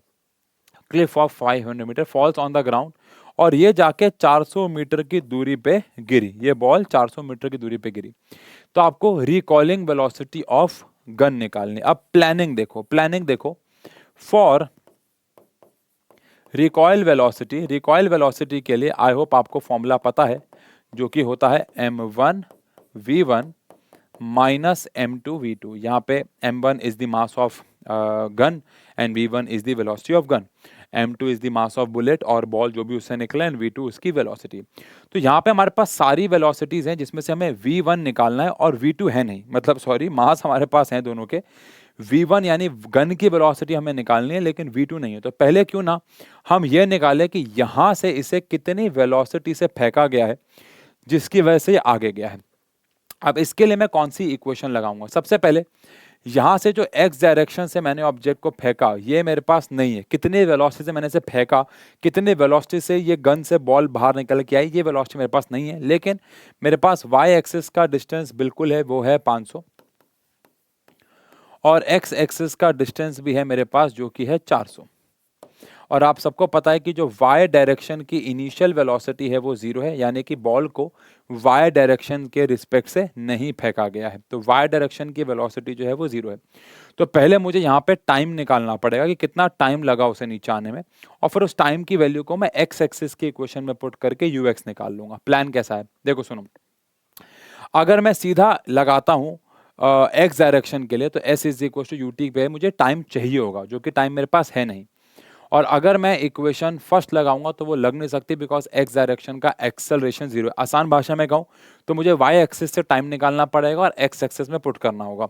cliff of 500 meter, falls on the ground, और ये जाके 400 मीटर की दूरी पे गिरी। ये बॉल 400 मीटर की दूरी पे गिरी। तो आपको रिकॉलिंग वेलोसिटी ऑफ गन निकालनी। अब प्लानिंग देखो, प्लानिंग देखो। For recoil velocity, recoil velocity के लिए आई होप आपको फॉर्मूला पता है, जो कि होता है m1 v1 minus m2 v2। यहाँ पे m1 is the mass of gun and v1 is the velocity of gun, m2 is the mass of bullet और बॉल जो भी उससे निकला, एंड v2 उसकी वेलोसिटी। तो यहाँ पे हमारे पास सारी वेलोसिटीज हैं जिसमें से हमें v1 निकालना है और v2 है नहीं, मतलब सॉरी मास हमारे पास है दोनों के। v1 यानी गन की वेलोसिटी हमें निकालनी है लेकिन v2 नहीं है। तो पहले क्यों ना हम ये निकालें कि यहाँ से इसे कितनी वेलोसिटी से फेंका गया है जिसकी वजह से ये आगे गया है। अब इसके लिए मैं कौन सी इक्वेशन लगाऊंगा? सबसे पहले यहाँ से जो x डायरेक्शन से मैंने ऑब्जेक्ट को फेंका ये मेरे पास नहीं है, कितने वेलोसिटी से मैंने इसे फेंका, कितने वेलोसिटी से ये गन से बॉल बाहर निकल के आई, ये वेलोसिटी मेरे पास नहीं है। लेकिन मेरे पास y एक्सिस का डिस्टेंस बिल्कुल है, वो है 500, और x एक्सिस का डिस्टेंस भी है मेरे पास जो कि है 400। और आप सबको पता है कि जो y डायरेक्शन की इनिशियल वेलोसिटी है वो 0 है, यानी कि बॉल को y डायरेक्शन के रिस्पेक्ट से नहीं फेंका गया है। तो y डायरेक्शन की वेलोसिटी जो है वो 0 है। तो पहले मुझे यहाँ पे टाइम निकालना पड़ेगा कि कितना टाइम लगा उसे नीचे आने में, और फिर उस टाइम की वैल्यू को मैं x एक्सिस की इक्वेशन में पुट करके ux निकाल लूंगा। प्लान कैसा है देखो सुनो। अगर मैं सीधा लगाता हूँ x डायरेक्शन के लिए तो s is equal to ut पे मुझे टाइम चाहिए होगा, जो कि टाइम मेरे पास है नहीं। और अगर मैं इक्वेशन फर्स्ट लगाऊंगा तो वो लग नहीं सकती, बिकॉज एक्स डायरेक्शन का एक्सेलरेशन 0 है। आसान भाषा में कहूँ तो मुझे y एक्सिस से टाइम निकालना पड़ेगा और x एक्सिस में पुट करना होगा।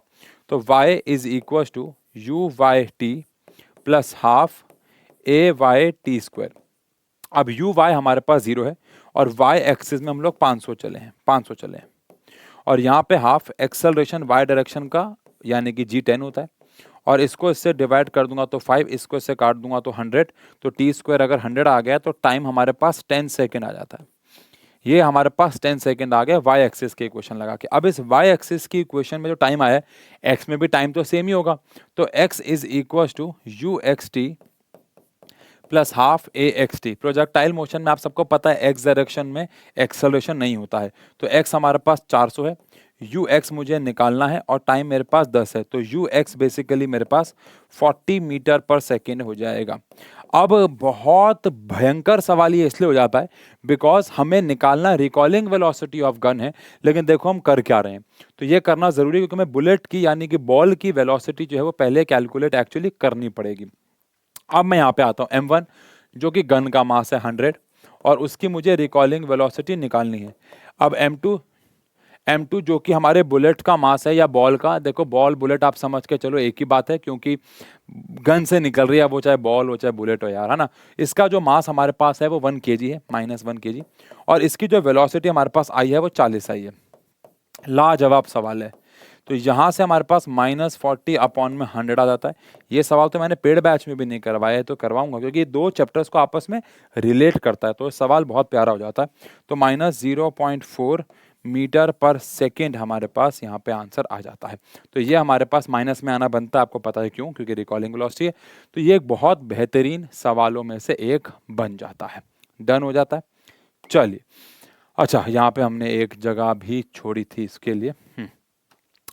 तो y is equal to u by t plus half a y t square. अब यू वाई हमारे पास 0 है और वाई एक्सिस में हम लोग 500 चले हैं और यहाँ पे हाफ एक्सेलरेशन वाई डायरेक्शन का यानी कि g10 होता है और इसको इससे डिवाइड कर दूंगा तो 5, इसको इससे काट दूंगा तो 100, तो टी स्क्वायर अगर 100 आ गया तो टाइम हमारे पास 10 सेकेंड आ जाता है। ये हमारे पास 10 सेकेंड आ गया वाई एक्सिस के इक्वेशन लगा के। अब इस वाई एक्सिस की इक्वेशन में जो टाइम आया है, एक्स में भी टाइम तो सेम ही होगा, तो x is equal to u x t plus half a x t. Projectile motion में आप सबको पता है एक्स डायरेक्शन में एक्सेलरेशन नहीं होता है, तो x हमारे पास 400 है, यू एक्स मुझे निकालना है और टाइम मेरे पास 10 है, तो यू एक्स बेसिकली मेरे पास 40 मीटर पर सेकेंड हो जाएगा। अब बहुत भयंकर सवाल ये इसलिए हो जाता है बिकॉज हमें निकालना रिकॉलिंग वेलोसिटी ऑफ गन है, लेकिन देखो हम कर क्या रहे हैं, तो ये करना जरूरी है क्योंकि हमें बुलेट की यानी कि बॉल की वेलोसिटी जो है वो पहले कैलकुलेट एक्चुअली करनी पड़ेगी। अब मैं यहाँ पे आता हूँ M1 जो कि गन का मास है 100 और उसकी मुझे रिकॉलिंग वेलोसिटी निकालनी है। अब M2 जो कि हमारे बुलेट का मास है या बॉल का, देखो बॉल बुलेट आप समझ के चलो एक ही बात है क्योंकि गन से निकल रही है, वो चाहे बॉल हो चाहे बुलेट हो यार, है ना। इसका जो मास हमारे पास है वो 1 kg है, -1 kg, और इसकी जो वेलोसिटी हमारे पास आई है वो 40 आई है। लाजवाब सवाल है। तो यहाँ से हमारे पास -40 अपॉन में 100 आ जाता है। ये सवाल तो मैंने पेड बैच में भी नहीं करवाया है, तो करवाऊंगा क्योंकि ये दो चैप्टर्स को आपस में रिलेट करता है, तो सवाल बहुत प्यारा हो जाता है। तो -0.4 मीटर पर सेकेंड हमारे पास यहाँ पे आंसर आ जाता है। तो ये हमारे पास माइनस में आना बनता है, आपको पता है क्यों, क्योंकि रिकॉलिंग वेलोसिटी है। तो ये एक बहुत बेहतरीन सवालों में से एक बन जाता है, डन हो जाता है। चलिए, अच्छा यहाँ पे हमने एक जगह भी छोड़ी थी इसके लिए।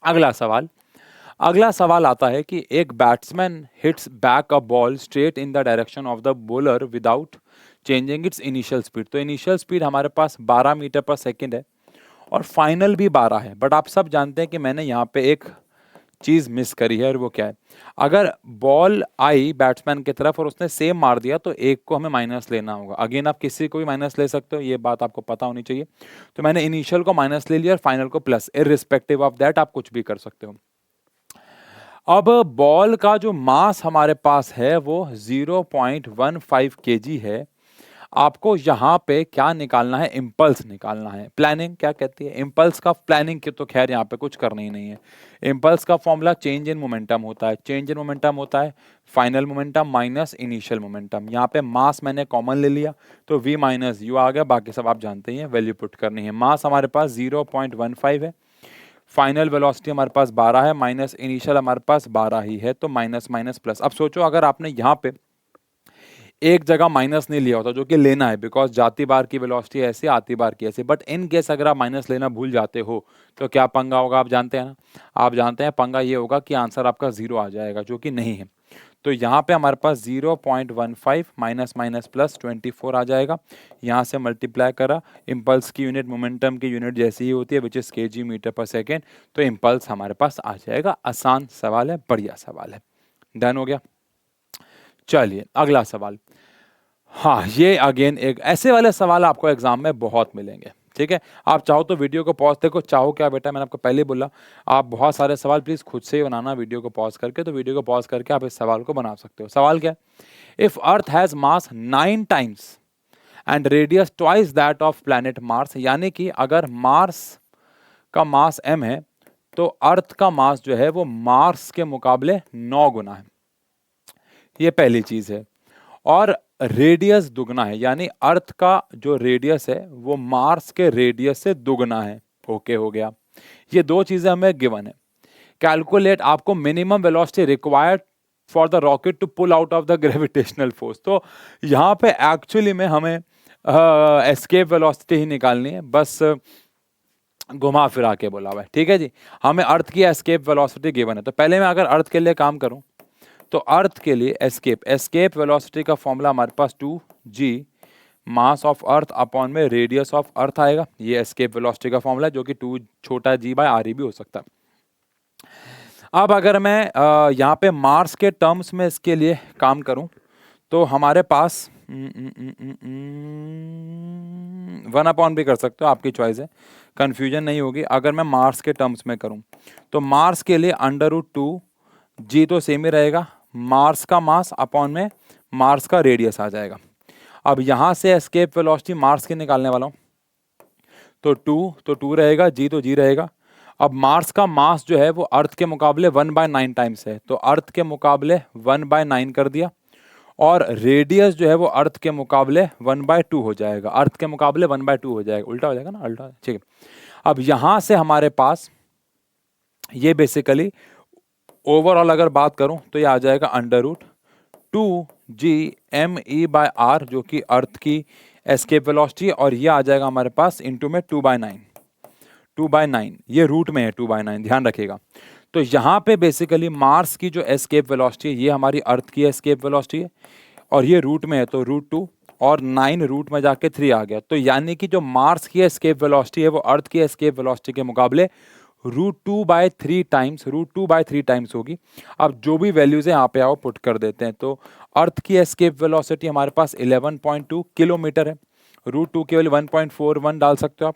अगला सवाल आता है कि एक batsman hits back a ball straight in the direction of the bowler without changing it's initial speed. तो इनिशियल स्पीड हमारे पास 12 मीटर पर सेकेंड है और फाइनल भी 12 है, बट आप सब जानते हैं कि मैंने यहाँ पे एक चीज मिस करी है और वो क्या है, अगर बॉल आई बैट्समैन की तरफ और उसने सेम मार दिया तो एक को हमें माइनस लेना होगा। अगेन आप किसी को भी माइनस ले सकते हो, ये बात आपको पता होनी चाहिए। तो मैंने इनिशियल को माइनस ले लिया और फाइनल को प्लस, इररिस्पेक्टिव ऑफ दैट आप कुछ भी कर सकते हो। अब बॉल का जो मास हमारे पास है वो 0.15 kg है। आपको यहाँ पे क्या निकालना है, इम्पल्स निकालना है। प्लानिंग क्या कहती है, इम्पल्स का प्लानिंग की तो खैर यहाँ पे कुछ करना ही नहीं है। इम्पल्स का फॉर्मूला चेंज इन मोमेंटम होता है, चेंज इन मोमेंटम होता है final momentum minus initial momentum. यहाँ पे मास मैंने कॉमन ले लिया तो v माइनस यू आ गया, बाकी सब आप जानते ही हैं, वैल्यू पुट करनी है। मास हमारे पास 0.15 है, फाइनल वेलोसिटी हमारे पास 12 है, माइनस इनिशियल हमारे पास 12 ही है, तो माइनस माइनस प्लस। अब सोचो अगर आपने यहाँ पे एक जगह माइनस नहीं लिया होता, जो कि लेना है बिकॉज जाती बार की वेलोसिटी ऐसी, आती बार की ऐसी, बट इन केस अगर आप माइनस लेना भूल जाते हो तो क्या पंगा होगा आप जानते हैं ना। आप जानते हैं पंगा ये होगा कि आंसर आपका 0 आ जाएगा, जो कि नहीं है। तो यहाँ पे हमारे पास 0.15 माइनस माइनस प्लस 24 आ जाएगा। यहाँ से मल्टीप्लाई करा, इम्पल्स की यूनिट मोमेंटम की यूनिट जैसी ही होती है which is kg metre per second, तो इम्पल्स हमारे पास आ जाएगा। आसान सवाल है, बढ़िया सवाल है, डन हो गया। चलिए अगला सवाल। हाँ, ये अगेन एक ऐसे वाले सवाल आपको एग्जाम में बहुत मिलेंगे, ठीक है। आप चाहो तो वीडियो को पॉज, देखो चाहो क्या बेटा, मैंने आपको पहले बोला आप बहुत सारे सवाल प्लीज खुद से ही बनाना वीडियो को पॉज करके, तो वीडियो को पॉज करके आप इस सवाल को बना सकते हो। सवाल क्या है, if earth has mass 9 times and radius twice that of planet Mars, यानी कि अगर मार्स का मास m है तो अर्थ का मास जो है वो मार्स के मुकाबले 9 गुना है, ये पहली चीज है। और रेडियस दुगना है, यानी अर्थ का जो रेडियस है वो मार्स के रेडियस से दुगना है। ओके हो गया, ये दो चीजें हमें गिवन है। कैलकुलेट आपको minimum velocity required for the rocket to pull out of the gravitational force. तो यहाँ पे एक्चुअली में हमें एस्केप वेलोसिटी ही निकालनी है, बस घुमा फिरा के बोला हुआ है, ठीक है जी। हमें अर्थ की एस्केप वेलोसिटी गिवन है, तो पहले मैं अगर अर्थ के लिए काम करूं तो अर्थ के लिए एस्केप वेलोसिटी का फॉर्मूला हमारे पास 2g mass of earth upon में रेडियस ऑफ अर्थ आएगा। ये एस्केप वेलोसिटी का फॉर्मूला जो कि 2 छोटा g बाय r भी हो सकता है। अब अगर मैं यहाँ पे मार्स के टर्म्स में इसके लिए काम करूं तो हमारे पास 1 अपॉन भी कर सकते हो, आपकी चॉइस है, कंफ्यूजन नहीं होगी। अगर मैं मार्स के टर्म्स में करूं तो मार्स के लिए √2 g तो सेम ही रहेगा, मार्स का मास अपॉन में मार्स का रेडियस आ जाएगा। अब यहां से एस्केप वेलोसिटी मार्स की निकालने वाला हूं, तो 2 रहेगा, जी तो जी रहेगा। अब मार्स का मास जो है वो अर्थ के मुकाबले 1/9 टाइम्स है, तो अर्थ के मुकाबले 1/9 कर दिया, और रेडियस जो है वो अर्थ के मुकाबले 1/2 हो जाएगा, अर्थ के मुकाबले 1/2 हो जाएगा, उल्टा हो जाएगा ना, उल्टा, ठीक है। अब यहां से हमारे पास ये बेसिकली ओवरऑल अगर बात करूं तो ये आ जाएगा √2 G m/E/r, जो कि अर्थ की एस्केप वेलोसिटी है, और ये आ जाएगा हमारे पास इंटू में 2/9, ये रूट में है 2/9, ध्यान रखिएगा। तो यहाँ पे बेसिकली मार्स की जो एस्केप वेलोसिटी है ये हमारी अर्थ की एस्केप वेलोसिटी है, और ये रूट में है तो √2, और 9 रूट में जाके 3 आ गया, तो यानी कि जो मार्स की एस्केप वेलोसिटी है वो अर्थ की एस्केप वेलोसिटी के मुकाबले √2/3 टाइम्स होगी। अब जो भी वैल्यूज है यहाँ पे आओ पुट कर देते हैं, तो अर्थ की एस्केप वेलोसिटी हमारे पास 11.2 किलोमीटर है, √2 केवल 1.41 डाल सकते हो आप,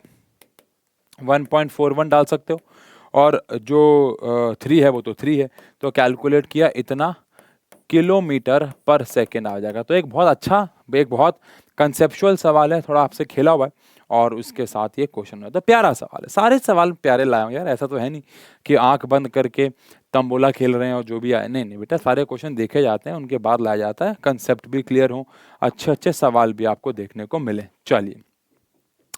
1.41 डाल सकते हो, और जो 3 है वो तो 3 है, तो कैलकुलेट किया इतना किलोमीटर पर सेकेंड आ जाएगा। तो एक बहुत अच्छा, एक बहुत कंसेप्चुअल सवाल है, थोड़ा आपसे खेला हुआ है, और उसके साथ ये क्वेश्चन है, तो प्यारा सवाल है, सारे सवाल प्यारे लाए हूँ यार, ऐसा तो है नहीं कि आंख बंद करके तंबोला खेल रहे हैं और जो भी आए, नहीं नहीं बेटा, सारे क्वेश्चन देखे जाते हैं, उनके बाद लाया जाता है, कंसेप्ट भी क्लियर हो, अच्छे अच्छे सवाल भी आपको देखने को मिले। चलिए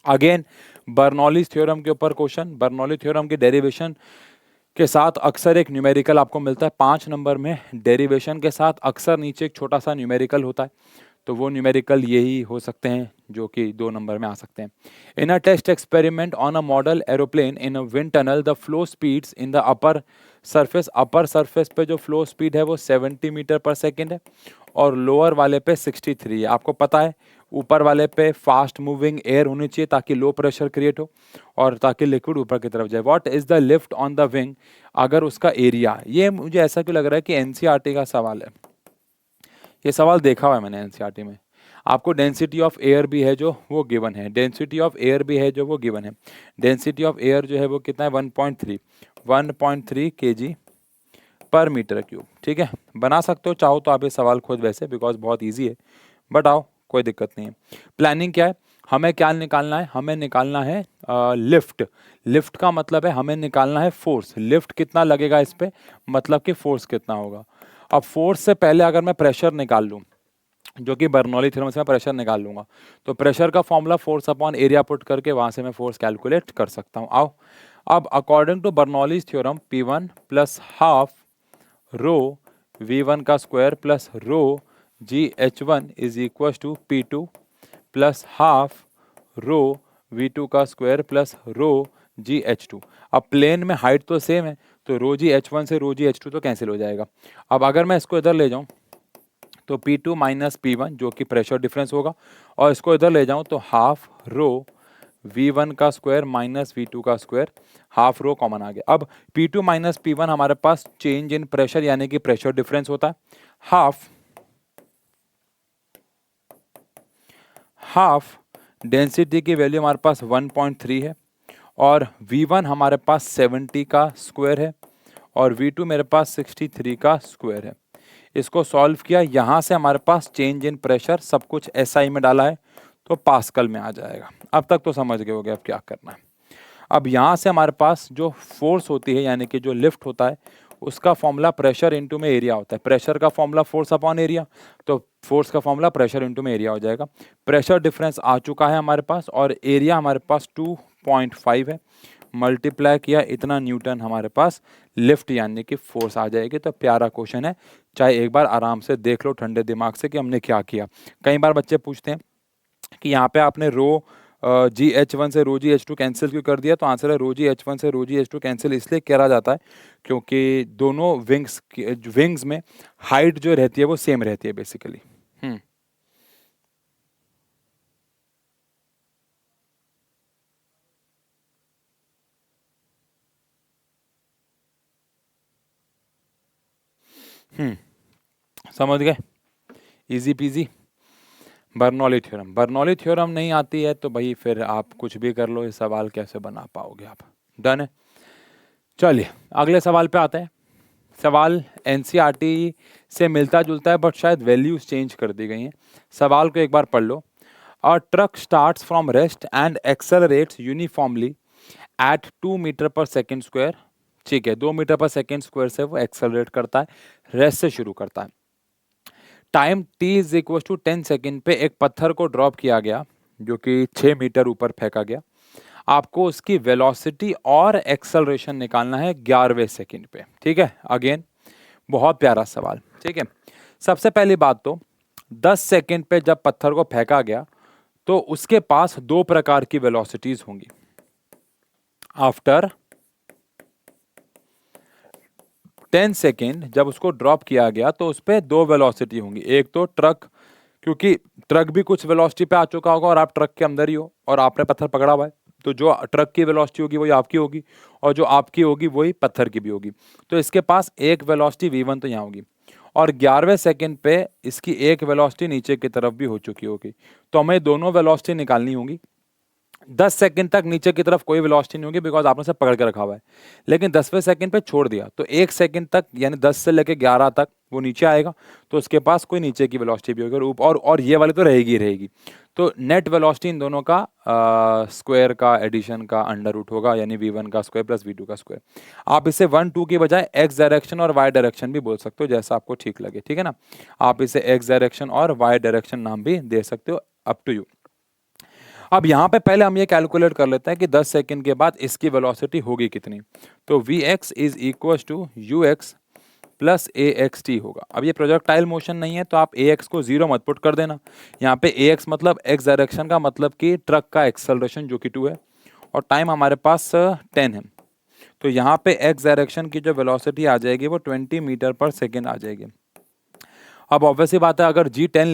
अगेन बर्नौलीज थ्योरम के ऊपर क्वेश्चन। बर्नौली थ्योरम की डेरिवेशन के साथ अक्सर एक न्यूमेरिकल आपको मिलता है 5 नंबर में, डेरिवेशन के साथ अक्सर नीचे एक छोटा सा न्यूमेरिकल होता है, तो वो न्यूमेरिकल यही हो सकते हैं जो कि 2 नंबर में आ सकते हैं। In a test experiment on a model aeroplane in a wind tunnel the flow speeds in the upper surface पे जो फ्लो स्पीड है वो 70 मीटर पर सेकेंड है, और लोअर वाले पे 63 है। आपको पता है ऊपर वाले पे फास्ट मूविंग एयर होनी चाहिए ताकि लो प्रेशर क्रिएट हो और ताकि लिक्विड ऊपर की तरफ जाए। What is the lift on the wing, अगर उसका एरिया, ये मुझे ऐसा क्यों लग रहा है कि एनसीईआरटी का सवाल है, ये सवाल देखा हुआ है मैंने एनसीईआरटी में। आपको डेंसिटी ऑफ एयर भी है जो वो गिवन है, डेंसिटी ऑफ एयर भी है जो वो गिवन है। डेंसिटी ऑफ एयर जो है वो कितना है, 1.3 kg पर मीटर क्यूब, ठीक है। बना सकते हो चाहो तो आप ये सवाल खुद वैसे, बिकॉज बहुत ईजी है, बट आओ कोई दिक्कत नहीं है। प्लानिंग क्या है, हमें क्या निकालना है, हमें निकालना है लिफ्ट। लिफ्ट का मतलब है हमें निकालना है फोर्स, लिफ्ट कितना लगेगा इस पे, मतलब कि फोर्स कितना होगा। अब फोर्स से पहले अगर मैं प्रेशर निकाल लूँ, जो कि बर्नौली थ्योरम से मैं प्रेशर निकाल लूंगा, तो प्रेशर का formula force upon area put करके वहां से मैं फोर्स कैलकुलेट कर सकता हूं। आओ अब according to Bernoulli's theorem P1 plus half rho V1 का square plus rho GH1 is equal to P2 plus half rho V2 का स्क्वायर प्लस रो GH2। अब प्लेन में हाइट तो सेम है, तो रो GH1 से रो GH2 तो कैंसिल हो जाएगा। अब अगर मैं इसको इधर ले जाऊं तो P2 माइनस P1 जो कि प्रेशर डिफरेंस होगा, और इसको इधर ले जाऊं तो हाफ रो V1 का स्क्वायर माइनस V2 का स्क्वायर, हाफ रो कॉमन आ गया। अब P2 माइनस P1 हमारे पास चेंज इन प्रेशर यानी कि प्रेशर डिफरेंस होता है, हाफ डेंसिटी की वैल्यू हमारे पास 1.3 है, और V1 हमारे पास 70 का स्क्वायर है, और V2 मेरे पास 63 का स्क्वायर है। इसको सॉल्व किया, यहाँ से हमारे पास चेंज इन प्रेशर सब कुछ SI में डाला है तो पास्कल में आ जाएगा। अब तक तो समझ गए होगे अब क्या करना है। अब यहाँ से हमारे पास जो फोर्स होती है यानी कि जो लिफ्ट होता है उसका फॉर्मूला प्रेशर इंटू में एरिया होता है। प्रेशर का फॉर्मूला फोर्स अपॉन एरिया, तो फोर्स का फॉर्मूला प्रेशर इंटू में एरिया हो जाएगा। प्रेशर डिफरेंस आ चुका है हमारे पास, और एरिया हमारे पास 2.5 है, मल्टीप्लाई किया इतना न्यूटन हमारे पास लिफ्ट यानी कि फोर्स आ जाएगी। तो प्यारा क्वेश्चन है, चाहे एक बार आराम से देख लो ठंडे दिमाग से कि हमने क्या किया। कई बार बच्चे पूछते हैं कि यहाँ पे आपने रो GH1 से रो GH2 कैंसिल क्यों कर दिया, तो आंसर है रो GH1 से रो GH2 कैंसिल इसलिए करा जाता है क्योंकि दोनों विंग्स में हाइट जो रहती है वो सेम रहती है बेसिकली। समझ गए, easy PG. Bernoulli theorem, Bernoulli theorem नहीं आती है तो भाई फिर आप कुछ भी कर लो, ये सवाल कैसे बना पाओगे आप। डन है, चलिए अगले सवाल पे आते हैं। सवाल एनसीईआरटी से मिलता जुलता है बट शायद वैल्यूज चेंज कर दी गई हैं। सवाल को एक बार पढ़ लो। A truck starts from rest and accelerates uniformly at 2 metre per second square. ठीक है, 2 मीटर पर सेकेंड स्क्वायर से वो एक्सेलरेट करता है, रेस्ट से शुरू करता है। Time t is equal to 10 second पे एक पत्थर को ड्रॉप किया गया जो कि 6 मीटर ऊपर फेंका गया। आपको उसकी वेलोसिटी और एक्सेलरेशन निकालना है 11वें सेकंड पे। ठीक है, अगेन बहुत प्यारा सवाल। ठीक है, सबसे पहली बात तो 10 सेकंड पे जब पत्थर को फेंका गया तो उसके पास दो प्रकार की वेलोसिटीज होंगी। आफ्टर 10 सेकेंड जब उसको ड्रॉप किया गया तो उस पर दो वेलोसिटी होंगी। एक तो ट्रक, क्योंकि ट्रक भी कुछ वेलोसिटी पे आ चुका होगा और आप ट्रक के अंदर ही हो और आपने पत्थर पकड़ा हुआ है, तो जो ट्रक की वेलोसिटी होगी वही आपकी होगी और जो आपकी होगी वही पत्थर की भी होगी। तो इसके पास एक वेलोसिटी v1 तो यहाँ होगी और 11वें सेकंड पे इसकी एक वेलोसिटी नीचे की तरफ भी हो चुकी होगी। तो हमें दोनों वेलोसिटी निकालनी होगी। 10 सेकंड तक नीचे की तरफ कोई वेलोसिटी नहीं होगी बिकॉज आपने उसे पकड़ के रखा हुआ है, लेकिन 10वें सेकंड पे छोड़ दिया तो 1 सेकंड तक यानी 10 से लेके 11 तक वो नीचे आएगा, तो उसके पास कोई नीचे की वेलोसिटी भी होगी और ये वाली तो रहेगी ही रहेगी। तो नेट वेलोसिटी इन दोनों का स्क्वायर का एडिशन का अंडर रूट होगा, यानी v1 का स्क्वायर प्लस v2 का स्क्वायर। आप इसे 1 2 की बजाय x डायरेक्शन और y डायरेक्शन भी बोल सकते हो, जैसा आपको ठीक लगे। ठीक है ना, आप इसे x डायरेक्शन और y डायरेक्शन नाम भी दे सकते हो, अप टू यू। अब यहाँ पे पहले हम ये कैलकुलेट कर लेते हैं कि 10 सेकंड के बाद इसकी वेलोसिटी होगी कितनी। तो Vx is equal to Ux plus AXT होगा। अब ये प्रोजेक्टाइल मोशन नहीं है तो आप AX को 0 मत पुट कर देना। यहाँ पे AX मतलब x डायरेक्शन का मतलब कि ट्रक का एक्सेलरेशन जो कि 2 है और टाइम हमारे पास 10 है। तो यहाँ पे x डायरेक्शन की जो वेलोसिटी आ जाएगी वो 20 मीटर पर सेकेंड आ जाएगी। अब ऑब्वियसली बात है, अगर G10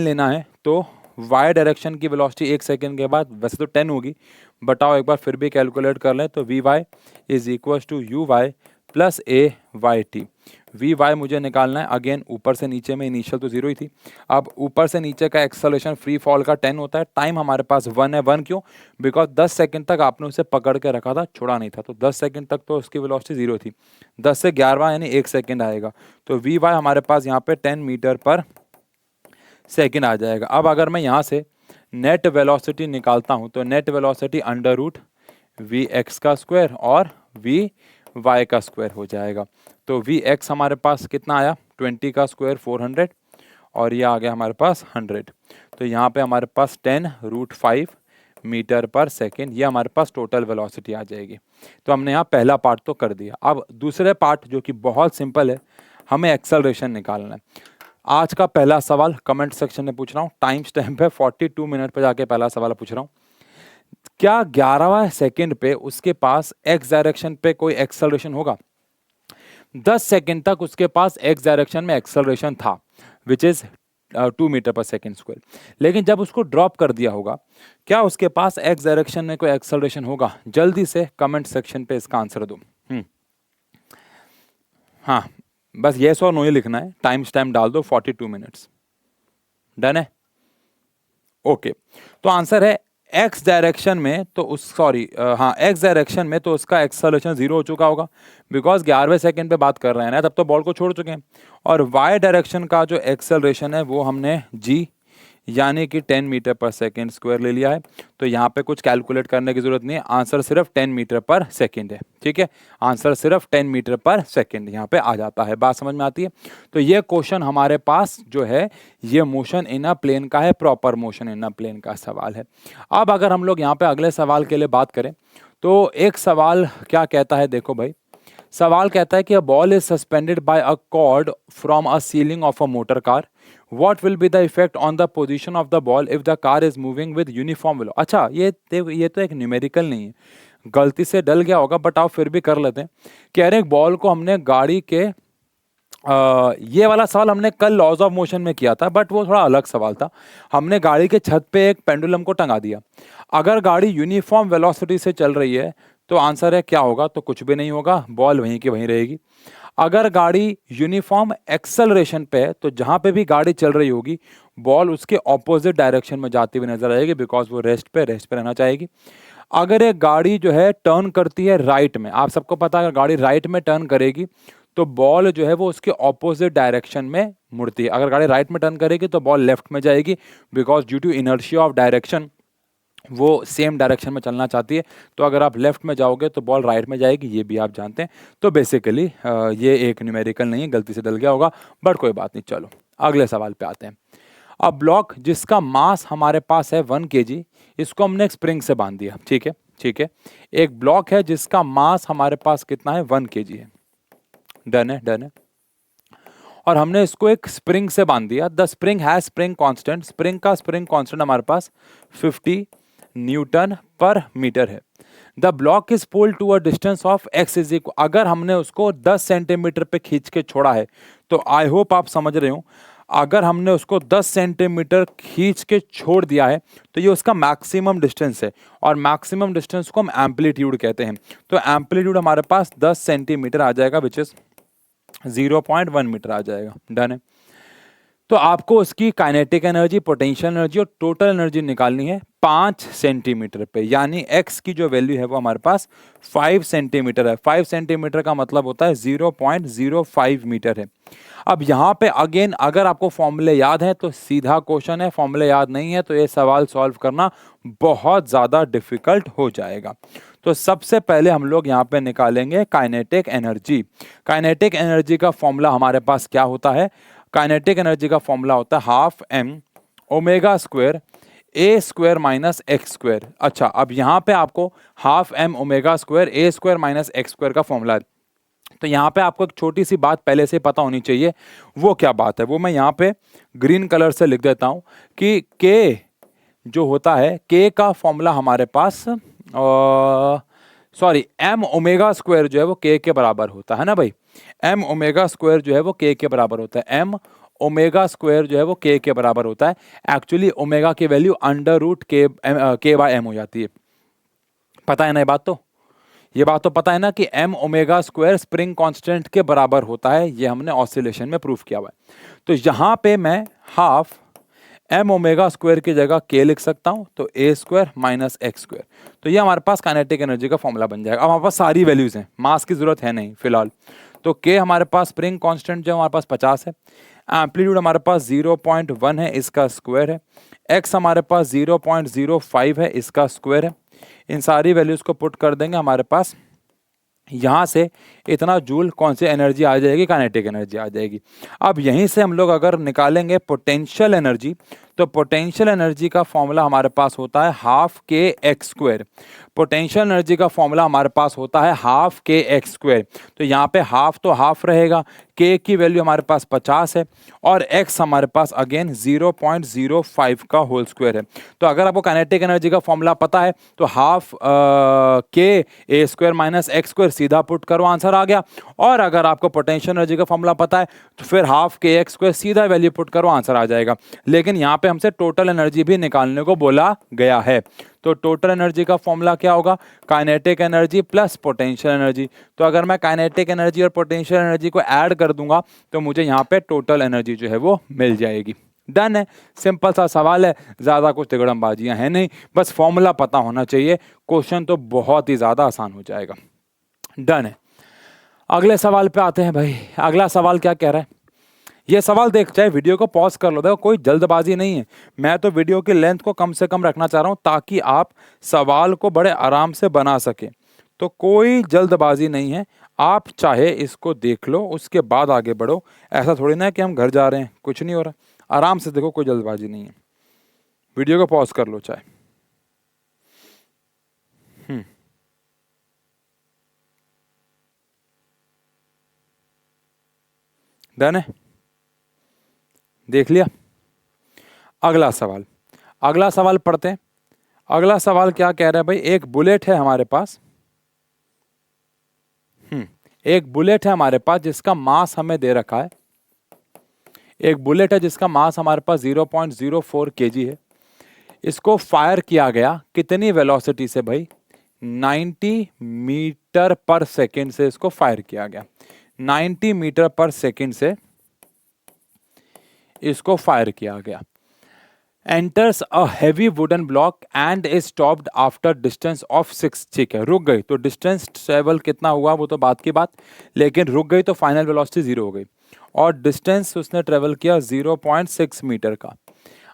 लेना है तो y डायरेक्शन की वेलोसिटी 1 सेकंड के बाद वैसे तो 10 होगी, बताओ एक बार फिर भी कैलकुलेट कर लें। तो Vy is equal to Uy plus AYT। Vy मुझे निकालना है, अगेन ऊपर से नीचे में इनिशियल तो 0 ही थी। अब ऊपर से नीचे का एक्सेलरेशन फ्री फॉल का 10 होता है, टाइम हमारे पास 1 है। 1 क्यों? बिकॉज 10 सेकंड तक आपने उसे पकड़ के रखा था, छोड़ा नहीं था, तो 10 सेकंड तक तो उसकी वेलोसिटी 0 थी। 10 से 11वां यानी 1 सेकंड आएगा, तो Vy हमारे पास यहाँ पे 10 मीटर पर सेकेंड आ जाएगा। अब अगर मैं यहाँ से नेट वेलोसिटी निकालता हूँ तो net velocity under root Vx का स्क्वायर और Vy का स्क्वायर हो जाएगा। तो Vx हमारे पास कितना आया, 20 का स्क्वायर 400 और ये आ गया हमारे पास 100। तो यहाँ पे हमारे पास 10√5 मीटर पर सेकेंड, ये हमारे पास टोटल वेलोसिटी आ जाएगी। तो हमने यहाँ पहला पार्ट तो कर दिया। अब दूसरे पार्ट जो कि बहुत सिंपल है, हमें एक्सेलरेशन निकालना है। आज का पहला सवाल कमेंट सेक्शन में पूछ रहा हूँ, टाइम स्टैम्प है 42 मिनट पे जाके पहला सवाल पूछ रहा हूँ। क्या 11वां सेकंड पे उसके पास x डायरेक्शन पे कोई एक्सेलरेशन होगा? 10 सेकंड तक उसके पास x डायरेक्शन में एक्सेलरेशन था which is 2 metre per second square, लेकिन जब उसको ड्रॉप कर दिया होगा, क्या उसके पास x डायरेक्शन में कोई एक्सेलरेशन होगा? जल्दी से कमेंट सेक्शन पे इसका आंसर दो। हाँ, बस येस और नो ही लिखना है, टाइम स्टैम्प डाल दो 42 मिनट्स। डन है? ओके, तो आंसर है x डायरेक्शन में तो x डायरेक्शन में तो उसका एक्सेलरेशन 0 हो चुका होगा बिकॉज 11वें सेकंड पे बात कर रहे हैं ना, तब तो बॉल को छोड़ चुके हैं। और y डायरेक्शन का जो एक्सेलरेशन है वो हमने g यानी कि 10 मीटर पर सेकेंड स्क्वायर ले लिया है। तो यहाँ पे कुछ कैलकुलेट करने की जरूरत नहीं है, आंसर सिर्फ 10 मीटर पर सेकेंड है। ठीक है, आंसर सिर्फ 10 मीटर पर सेकेंड यहाँ पे आ जाता है। बात समझ में आती है? तो ये क्वेश्चन हमारे पास जो है ये मोशन इन अ प्लेन का है, proper motion in a plane का सवाल है। अब अगर हम लोग यहाँ पे अगले सवाल के लिए बात करें तो एक सवाल क्या कहता है, देखो भाई, सवाल कहता है कि a ball is suspended bye a cord from a ceiling of a motor car, what will be the effect on the position of the ball if the car is moving with uniform वेलो। अच्छा, ये तो एक numerical नहीं है, गलती से डल गया होगा, बट आप फिर भी कर लेते हैं। कह रहे हैं बॉल को हमने गाड़ी के ये वाला सवाल हमने कल लॉज ऑफ मोशन में किया था, बट वो थोड़ा अलग सवाल था। हमने गाड़ी के छत पे एक पेंडुलम को टंगा दिया। अगर गाड़ी यूनिफॉर्म वेलोसिटी से चल रही है तो आंसर है क्या होगा? तो कुछ भी नहीं होगा, बॉल वहीं की वहीं रहेगी। अगर गाड़ी यूनिफॉर्म एक्सेलरेशन पे है तो जहां पे भी गाड़ी चल रही होगी बॉल उसके ऑपोजिट डायरेक्शन में जाती हुई नजर आएगी बिकॉज वो रेस्ट पे रहना चाहेगी। अगर एक गाड़ी जो है टर्न करती है राइट में, आप सबको पता है अगर गाड़ी राइट में टर्न करेगी तो बॉल जो है वो उसके ऑपोजिट डायरेक्शन में मुड़ती है। अगर गाड़ी राइट में टर्न करेगी तो बॉल लेफ्ट में जाएगी, because due to inertia of direction वो सेम डायरेक्शन में चलना चाहती है। तो अगर आप लेफ्ट में जाओगे तो बॉल राइट में जाएगी, ये भी आप जानते हैं। तो बेसिकली ये एक न्यूमेरिकल नहीं है, गलती से डल गया होगा, बट कोई बात नहीं। चलो अगले सवाल पे आते हैं। अब ब्लॉक जिसका मास हमारे पास है 1 kg, इसको हमने एक स्प्रिंग से बांध दिया, ठीक है ठीक है। एक ब्लॉक है जिसका मास हमारे पास कितना है, 1 kg है। डन है, डन है। और हमने इसको एक स्प्रिंग से बांध दिया। The spring has spring constant, spring का स्प्रिंग कांस्टेंट हमारे पास 50 न्यूटन पर मीटर है। The block is pulled to a distance of x is equal, अगर हमने उसको 10 सेंटीमीटर पे खींच के छोड़ा है, तो आई होप आप समझ रहे हो, अगर हमने उसको 10 सेंटीमीटर खींच के छोड़ दिया है तो ये उसका मैक्सिमम डिस्टेंस है, और मैक्सिमम डिस्टेंस को हम एम्पलीट्यूड कहते हैं। तो एम्पलीट्यूड हमारे पास 10 सेंटीमीटर आ जाएगा, विच इज 0.1 मीटर आ जाएगा। डन है। तो आपको उसकी काइनेटिक एनर्जी, पोटेंशियल एनर्जी और टोटल एनर्जी निकालनी है 5 सेंटीमीटर पे, यानी x की जो वैल्यू है वो हमारे पास 5 सेंटीमीटर है। 5 सेंटीमीटर का मतलब होता है 0.05 मीटर है। अब यहाँ पे अगेन अगर आपको फॉर्मूले याद है तो सीधा क्वेश्चन है, फॉर्मूले याद नहीं है तो ये सवाल सॉल्व करना बहुत ज़्यादा डिफिकल्ट हो जाएगा। तो सबसे पहले हम लोग यहाँ पे निकालेंगे काइनेटिक एनर्जी। काइनेटिक एनर्जी का फॉर्मूला हमारे पास क्या होता है, काइनेटिक एनर्जी का फॉर्मूला होता है हाफ एम ओमेगा स्क्वायर ए स्क्वायर माइनस एक्स स्क्वायर। अच्छा, अब यहाँ पे आपको हाफ एम ओमेगा स्क्वायर ए स्क्वायर माइनस एक्स स्क्वायर का फॉर्मूला है। तो यहाँ पे आपको एक छोटी सी बात पहले से पता होनी चाहिए। वो क्या बात है, वो मैं यहाँ पे ग्रीन कलर से लिख देता हूँ कि के जो होता है, के का फॉर्मूला हमारे पास सॉरी एम ओमेगा स्क्वायर जो है वो के बराबर होता है ना भाई। एम ओमेगा स्क्वायर जो है वो के बराबर होता है। एम ओमेगा स्क्वायर जो है वो के बराबर होता है। एक्चुअली ओमेगा की वैल्यू अंडर रूट के बाय एम हो जाती है। पता है ना ये बात, तो ये बात तो पता है ना कि m omega square spring constant के बराबर होता है, ये हमने ऑसिलेशन में प्रूफ किया हुआ है। तो यहाँ पे मैं हाफ एम ओमेगा स्क्वायर की जगह के लिख सकता हूँ, तो ए स्क्वायर माइनस एक्स स्क्वायर। तो ये हमारे पास काइनेटिक एनर्जी का फॉर्मूला बन जाएगा। अब हमारे पास सारी वैल्यूज हैं, मास की जरूरत है नहीं फिलहाल। तो के हमारे पास स्प्रिंग कांस्टेंट जो हमारे पास 50 है, एम्पलीट्यूड हमारे पास 0.1 है, इसका स्क्वायर है। एक्स हमारे पास 0.05 है, इसका स्क्वायर है। इन सारी वैल्यूज को पुट कर देंगे, हमारे पास यहाँ से इतना जूल कौन सी एनर्जी आ जाएगी, काइनेटिक एनर्जी आ जाएगी। अब यहीं से हम लोग अगर निकालेंगे पोटेंशियल एनर्जी, तो पोटेंशियल एनर्जी का फॉर्मूला हमारे पास होता है हाफ के एक्स स्क्वायर। पोटेंशियल एनर्जी का फॉर्मूला हमारे पास होता है हाफ के एक्स स्क्वायर। तो यहाँ पे हाफ तो हाफ रहेगा, के की वैल्यू हमारे पास 50 है और एक्स हमारे पास अगेन 0.05 का होल स्क्वायर है। तो अगर आपको काइनेटिक एनर्जी का फॉर्मूला पता है तो हाफ के ए स्क्वायर माइनस एक्स स्क्वायर सीधा पुट करो, आंसर आ गया। और अगर आपको पोटेंशियल एनर्जी का फॉर्मूला पता है तो फिर हाफ के एक्स स्क्वायर सीधा वैल्यू पुट करो, आंसर आ जाएगा। लेकिन यहाँ पे हमसे टोटल एनर्जी भी निकालने को बोला गया है। तो टोटल एनर्जी का फॉर्मूला क्या होगा, kinetic energy plus potential energy. तो अगर मैं काइनेटिक एनर्जी और पोटेंशियल एनर्जी को ऐड कर दूंगा तो मुझे यहाँ पे टोटल एनर्जी जो है वो मिल जाएगी। डन है, सिंपल सा सवाल है, ज्यादा कुछ तिगड़मबाजियां हैं नहीं, बस फॉर्मूला पता होना चाहिए, क्वेश्चन तो बहुत ही ज्यादा आसान हो जाएगा। डन है, अगले सवाल पे आते हैं भाई। अगला सवाल क्या कह रहा है, ये सवाल देख, चाहे वीडियो को पॉज कर लो, देखो कोई जल्दबाजी नहीं है, मैं तो वीडियो की लेंथ को कम से कम रखना चाह रहा हूं ताकि आप सवाल को बड़े आराम से बना सके। तो कोई जल्दबाजी नहीं है, आप चाहे इसको देख लो उसके बाद आगे बढ़ो। ऐसा थोड़ी ना है कि हम घर जा रहे हैं, कुछ नहीं हो रहा, आराम से देखो, कोई जल्दबाजी नहीं है। वीडियो को पॉज कर लो चाहे। डन है, देख लिया। अगला सवाल, अगला सवाल पढ़ते हैं। अगला सवाल क्या कह रहा है भाई, एक बुलेट है हमारे पास, एक बुलेट है हमारे पास जिसका मास हमें दे रखा है। एक बुलेट है जिसका मास हमारे पास 0.04 kg है। इसको फायर किया गया कितनी वेलोसिटी से भाई, 90 मीटर पर सेकेंड से इसको फायर किया गया। 90 मीटर पर सेकेंड से इसको फायर किया गया। Enters a heavy wooden block and is stopped after distance of 6। ठीक है, रुक गई तो डिस्टेंस ट्रेवल कितना हुआ वो तो बात की बात, लेकिन रुक गई तो फाइनल वेलोसिटी 0 हो गई और डिस्टेंस उसने ट्रेवल किया 0.6 मीटर का।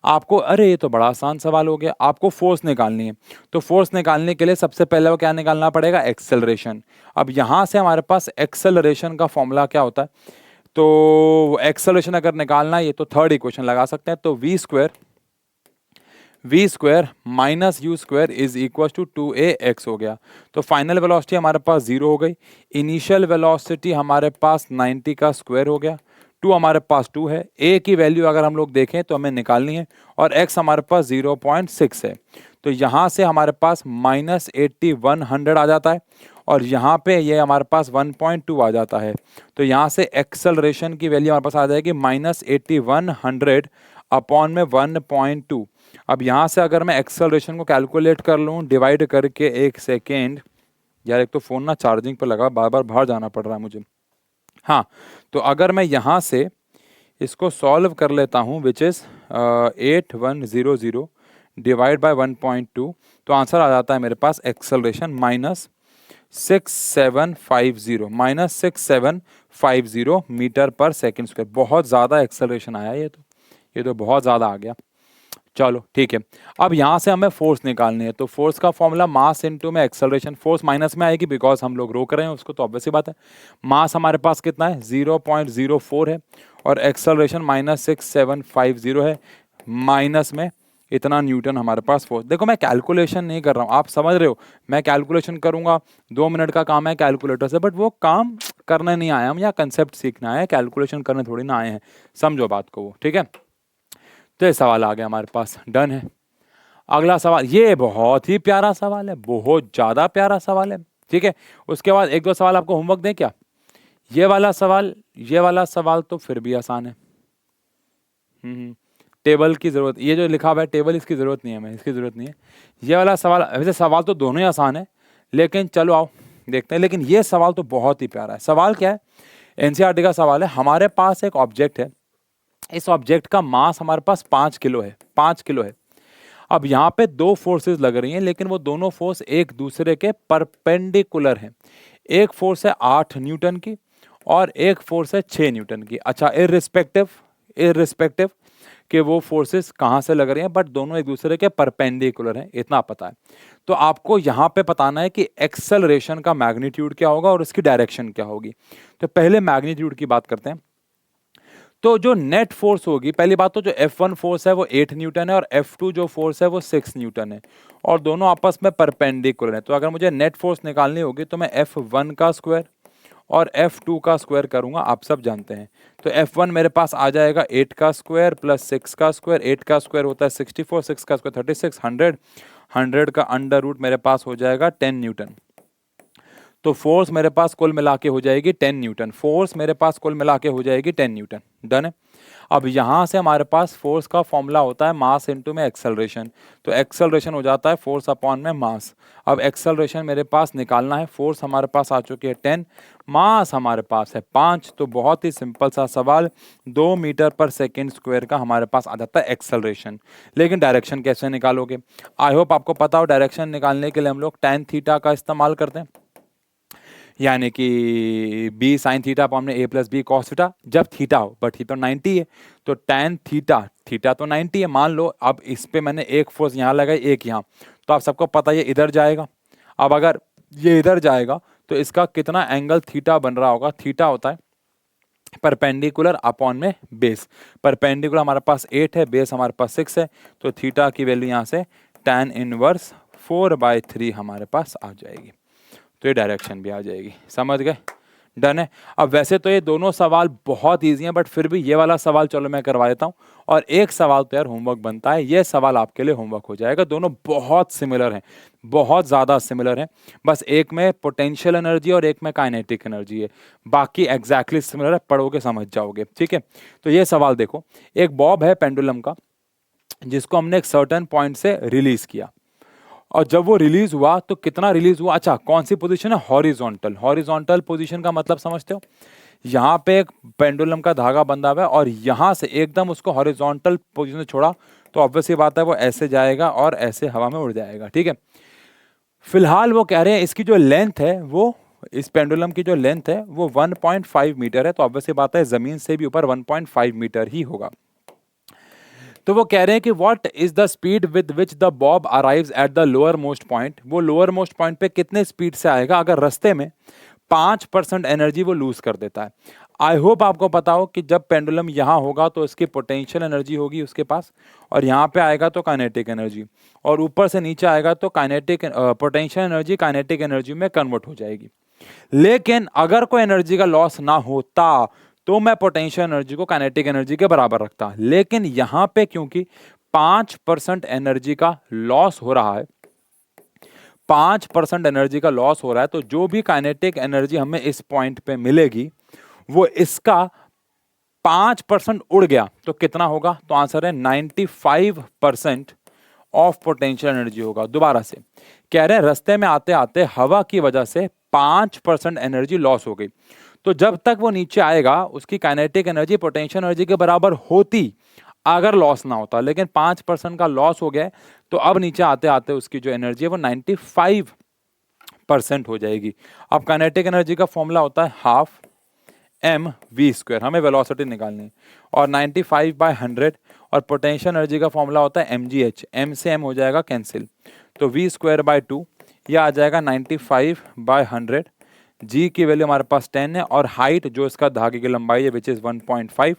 आपको, अरे ये तो बड़ा आसान सवाल हो गया, आपको फोर्स निकालनी है। तो फोर्स निकालने के लिए सबसे पहले वो क्या निकालना पड़ेगा, एक्सेलरेशन। अब यहाँ से हमारे पास एक्सेलरेशन का फॉर्मूला क्या होता है, तो एक्सेलरेशन अगर निकालना है ये तो थर्ड इक्वेशन लगा सकते हैं, तो v square minus u square is equal to 2ax हो गया। तो फाइनल वेलोसिटी हमारे पास 0 हो गई, इनिशियल वेलोसिटी हमारे पास 90 का स्क्वायर हो गया, 2 हमारे पास 2 है, a की वैल्यू अगर हम लोग देखें तो हमें निकालनी है और x हमारे पास 0.6 है। तो यहाँ से हमारे पास -80 100 आ जाता है और यहाँ पे ये हमारे पास 1.2 आ जाता है। तो यहाँ से एक्सेलरेशन की वैल्यू हमारे पास आ जाएगी -80 100 अपॉन में 1.2। अब यहाँ से अगर मैं एक्सेलरेशन को कैलकुलेट कर लूँ डिवाइड करके 1 सेकेंड, यार एक तो फ़ोन ना चार्जिंग पर लगा, बार बार बाहर जाना पड़ रहा है मुझे। हाँ, तो अगर मैं यहाँ से इसको सॉल्व कर लेता हूँ विच इज़ 8100 डिवाइड बाय 1.2, तो आंसर आ जाता है मेरे पास acceleration -6750 metre per second square. बहुत ज़्यादा एक्सेलरेशन आया ये तो बहुत ज़्यादा आ गया। चलो ठीक है, अब यहाँ से हमें फोर्स निकालनी है, तो फोर्स का फॉर्मूला मास इनटू में एक्सेलरेशन। फोर्स माइनस में आएगी बिकॉज हम लोग रोक रहे हैं उसको, तो ऑब्वियस सी बात है। मास हमारे पास कितना है, 0.04 है और एक्सेलरेशन -6750 है, माइनस में इतना न्यूटन हमारे पास फोर्स। देखो मैं कैलकुलेशन नहीं कर रहा हूँ, आप समझ रहे हो, मैं कैलकुलेशन करूंगा 2 मिनट का काम है कैलकुलेटर से, बट वो काम करने नहीं आया हम, या कंसेप्ट सीखना है, कैलकुलेशन करने थोड़ी ना आए हैं, समझो बात को वो, ठीक है। तो ये सवाल आ गया हमारे पास, डन है। अगला सवाल, ये बहुत ही प्यारा सवाल है, बहुत ज्यादा प्यारा सवाल है, ठीक है। उसके बाद एक दो सवाल आपको होमवर्क दें क्या, ये वाला सवाल तो फिर भी आसान है। टेबल की जरूरत, ये जो लिखा हुआ है टेबल, इसकी जरूरत नहीं है, मैं इसकी जरूरत नहीं है। ये वाला सवाल, वैसे सवाल तो दोनों ही आसान है, लेकिन चलो आओ देखते हैं। लेकिन ये सवाल तो बहुत ही प्यारा है। सवाल क्या है, एनसीईआरटी का सवाल है। हमारे पास एक ऑब्जेक्ट है, इस ऑब्जेक्ट का मास हमारे पास 5 किलो है, 5 किलो है। अब यहाँ पे दो फोर्सेस लग रही हैं, लेकिन वो दोनों फोर्स एक दूसरे के परपेंडिकुलर हैं। एक फोर्स है 8 न्यूटन की और एक फोर्स है 6 न्यूटन की। अच्छा, इररिस्पेक्टिव कि वो फोर्सेस कहाँ से लग रही हैं, बट दोनों एक दूसरे के परपेंडिकुलर हैं, इतना पता है। तो आपको यहाँ पे बताना है कि एक्सेलरेशन का मैग्नीट्यूड क्या होगा और उसकी डायरेक्शन क्या होगी। तो पहले मैग्नीट्यूड की बात करते हैं। तो जो नेट फोर्स होगी, पहली बात तो जो F1 फोर्स है वो 8 न्यूटन है और F2 जो फोर्स है वो 6 न्यूटन है और दोनों आपस में परपेंडिकुलर है। तो अगर मुझे नेट फोर्स निकालनी होगी तो मैं F1 का स्क्वायर और F2 का स्क्वायर करूंगा, आप सब जानते हैं। तो F1 मेरे पास आ जाएगा 8 का स्क्वायर प्लस 6 का स्क्वायर, 8 का स्क्वायर होता है 64, 6 का स्क्वायर 36, 100 का अंडर रूट मेरे पास हो जाएगा 10 न्यूटन। तो फोर्स मेरे पास कुल मिला के हो जाएगी 10 न्यूटन, फोर्स मेरे पास कुल मिला के हो जाएगी 10 न्यूटन, डन है। अब यहाँ से हमारे पास फोर्स का फॉर्मूला होता है मास इनटू में एक्सेलरेशन। तो एक्सेलरेशन हो जाता है फोर्स अपॉन में मास। अब एक्सेलरेशन मेरे पास निकालना है, फोर्स हमारे पास आ चुकी है 10, मास हमारे पास है 5। तो बहुत ही सिंपल सा सवाल, 2 मीटर पर सेकेंड स्क्वायर का हमारे पास आ जाता है एक्सेलरेशन। लेकिन डायरेक्शन कैसे निकालोगे, आई होप आपको पता हो। डायरेक्शन निकालने के लिए हम लोग tan थीटा का इस्तेमाल करते हैं, यानी कि b साइन थीटा अपॉन में a plus b cos theta, जब थीटा हो, बट थीटा 90 है तो tan थीटा, थीटा तो 90 है मान लो। अब इस पे मैंने एक फोर्स यहाँ लगाई, एक यहाँ, तो आप सबको पता है ये इधर जाएगा। अब अगर ये इधर जाएगा तो इसका कितना एंगल थीटा बन रहा होगा, थीटा होता है परपेंडिकुलर अपॉन में बेस। परपेंडिकुलर हमारे पास 8 है, बेस हमारे पास 6 है, तो थीटा की वैल्यू यहाँ से tan इनवर्स 4/3 हमारे पास आ जाएगी। तो ये डायरेक्शन भी आ जाएगी, समझ गए, डन है। अब वैसे तो ये दोनों सवाल बहुत इजी हैं, बट फिर भी ये वाला सवाल चलो मैं करवा देता हूँ। और एक सवाल तो यार होमवर्क बनता है, ये सवाल आपके लिए होमवर्क हो जाएगा। दोनों बहुत सिमिलर हैं, बहुत ज़्यादा सिमिलर हैं, बस एक में पोटेंशियल एनर्जी और एक में काइनेटिक एनर्जी है, बाकी एग्जैक्टली सिमिलर है, पढ़ोगे समझ जाओगे, ठीक है। तो ये सवाल देखो, एक बॉब है पेंडुलम का, जिसको हमने एक सर्टेन पॉइंट से रिलीज किया, और जब वो रिलीज हुआ तो कितना रिलीज हुआ, अच्छा कौन सी पोजीशन है, हॉरिजॉन्टल। हॉरिजॉन्टल पोजीशन का मतलब समझते हो, यहाँ पे एक पेंडुलम का धागा बंधा हुआ है और यहाँ से एकदम उसको हॉरिजॉन्टल पोजीशन से छोड़ा तो ऑब्वियस ये बात है वो ऐसे जाएगा और ऐसे हवा में उड़ जाएगा, ठीक है। फिलहाल वो कह रहे हैं इसकी जो लेंथ है वो, इस पेंडुलम की जो लेंथ है वो 1.5 मीटर है, तो ऑब्वियस बात है जमीन से भी ऊपर 1.5 मीटर ही होगा। तो वो कह रहे हैं कि what is the speed with which the Bob arrives at the lower most point, वो लोअर मोस्ट पॉइंट पे कितने स्पीड से आएगा अगर रास्ते में 5% एनर्जी वो लूज कर देता है। आई होप आपको पता हो कि जब पेंडुलम यहाँ होगा तो इसकी पोटेंशियल एनर्जी होगी उसके पास, और यहाँ पे आएगा तो काइनेटिक एनर्जी, और ऊपर से नीचे आएगा तो kinetic potential energy kinetic energy में कन्वर्ट हो जाएगी। लेकिन अगर कोई एनर्जी का लॉस ना होता तो मैं पोटेंशियल एनर्जी को काइनेटिक एनर्जी के बराबर रखता, लेकिन यहां पे क्योंकि 5% एनर्जी का लॉस हो रहा है, 5% एनर्जी का लॉस हो रहा है, तो जो भी काइनेटिक एनर्जी हमें इस पॉइंट पे मिलेगी वो इसका 5% उड़ गया तो कितना होगा, तो आंसर है 95% ऑफ पोटेंशियल एनर्जी होगा। दोबारा से कह रहे हैं रास्ते में आते आते हवा की वजह से 5% एनर्जी लॉस हो गई, तो जब तक वो नीचे आएगा उसकी काइनेटिक एनर्जी पोटेंशियल एनर्जी के बराबर होती अगर लॉस ना होता, लेकिन 5% का लॉस हो गया तो अब नीचे आते आते उसकी जो एनर्जी है वो 95% हो जाएगी। अब काइनेटिक एनर्जी का फॉर्मूला होता है हाफ एम वी स्क्वायर, हमें वेलोसिटी निकालनी है, और 95/100, और पोटेंशियल एनर्जी का फॉर्मूला होता है एम जी एच, एम से एम हो जाएगा कैंसिल, तो वी स्क्वायर बाय 2 यह आ जाएगा 95/100। जी की वैल्यू हमारे पास 10 है, और हाइट जो इसका धागे की लंबाई है विच इज 1.5।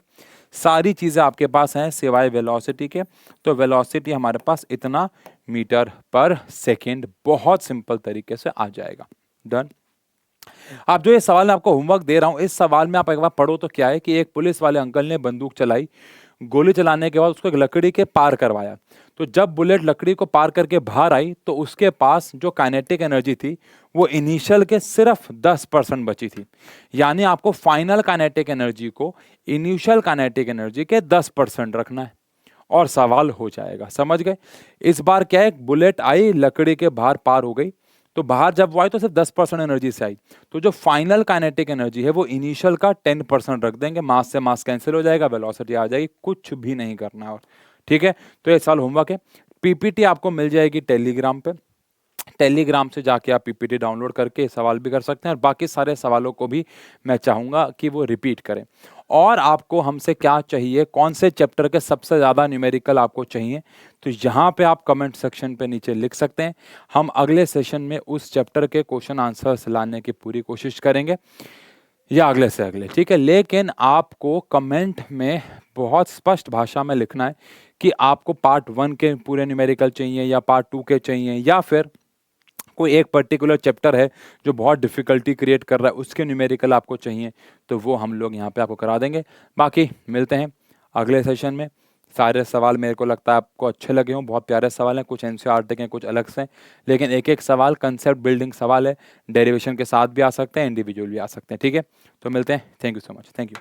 सारी चीजें आपके पास हैं सिवाय वेलोसिटी के, तो वेलोसिटी हमारे पास इतना मीटर पर सेकेंड, बहुत सिंपल तरीके से आ जाएगा। डन। आप जो ये सवाल मैं आपको होमवर्क दे रहा हूं, इस सवाल में आप एक बार पढ़ो तो क्या है कि एक पुलिस वाले अंकल ने बंदूक चलाई, गोली चलाने के बाद उसको एक लकड़ी के पार करवाया, तो जब बुलेट लकड़ी को पार करके बाहर आई तो उसके पास जो काइनेटिक एनर्जी थी वो इनिशियल के सिर्फ 10% बची थी, यानी आपको फाइनल काइनेटिक एनर्जी को इनिशियल काइनेटिक एनर्जी के 10% रखना है और सवाल हो जाएगा। समझ गए? इस बार क्या है, बुलेट आई लकड़ी के बाहर पार हो गई, तो बाहर जब वो आई तो सिर्फ 10% एनर्जी से आई, तो जो फाइनल काइनेटिक एनर्जी है वो इनिशियल का 10% रख देंगे, मास से मास कैंसिल हो जाएगा, वेलोसिटी आ जाएगी, कुछ भी नहीं करना है। और ठीक है, तो ये साल होमवर्क है। पीपीटी आपको मिल जाएगी टेलीग्राम पे, टेलीग्राम से जाके आप पीपीटी डाउनलोड करके सवाल भी कर सकते हैं, और बाकी सारे सवालों को भी मैं चाहूँगा कि वो रिपीट करें। और आपको हमसे क्या चाहिए, कौन से चैप्टर के सबसे ज़्यादा न्यूमेरिकल आपको चाहिए, तो यहाँ पे आप कमेंट सेक्शन पे नीचे लिख सकते हैं। हम अगले सेशन में उस चैप्टर के क्वेश्चन आंसर्स लाने की पूरी कोशिश करेंगे, या अगले से अगले, ठीक है। लेकिन आपको कमेंट में बहुत स्पष्ट भाषा में लिखना है कि आपको पार्ट 1 के पूरे न्यूमेरिकल चाहिए या पार्ट 2 के चाहिए, या फिर कोई एक पर्टिकुलर चैप्टर है जो बहुत डिफिकल्टी क्रिएट कर रहा है उसके न्यूमेरिकल आपको चाहिए, तो वो हम लोग यहाँ पे आपको करा देंगे। बाकी मिलते हैं अगले सेशन में। सारे सवाल मेरे को लगता है आपको अच्छे लगे हों, बहुत प्यारे सवाल हैं, कुछ एनसीईआरटी के कुछ अलग से, लेकिन एक एक सवाल कंसेप्ट बिल्डिंग सवाल है, डेरिवेशन के साथ भी आ सकते हैं, इंडिविजुअल भी आ सकते हैं, ठीक है। तो मिलते हैं, thank you so much, thank you.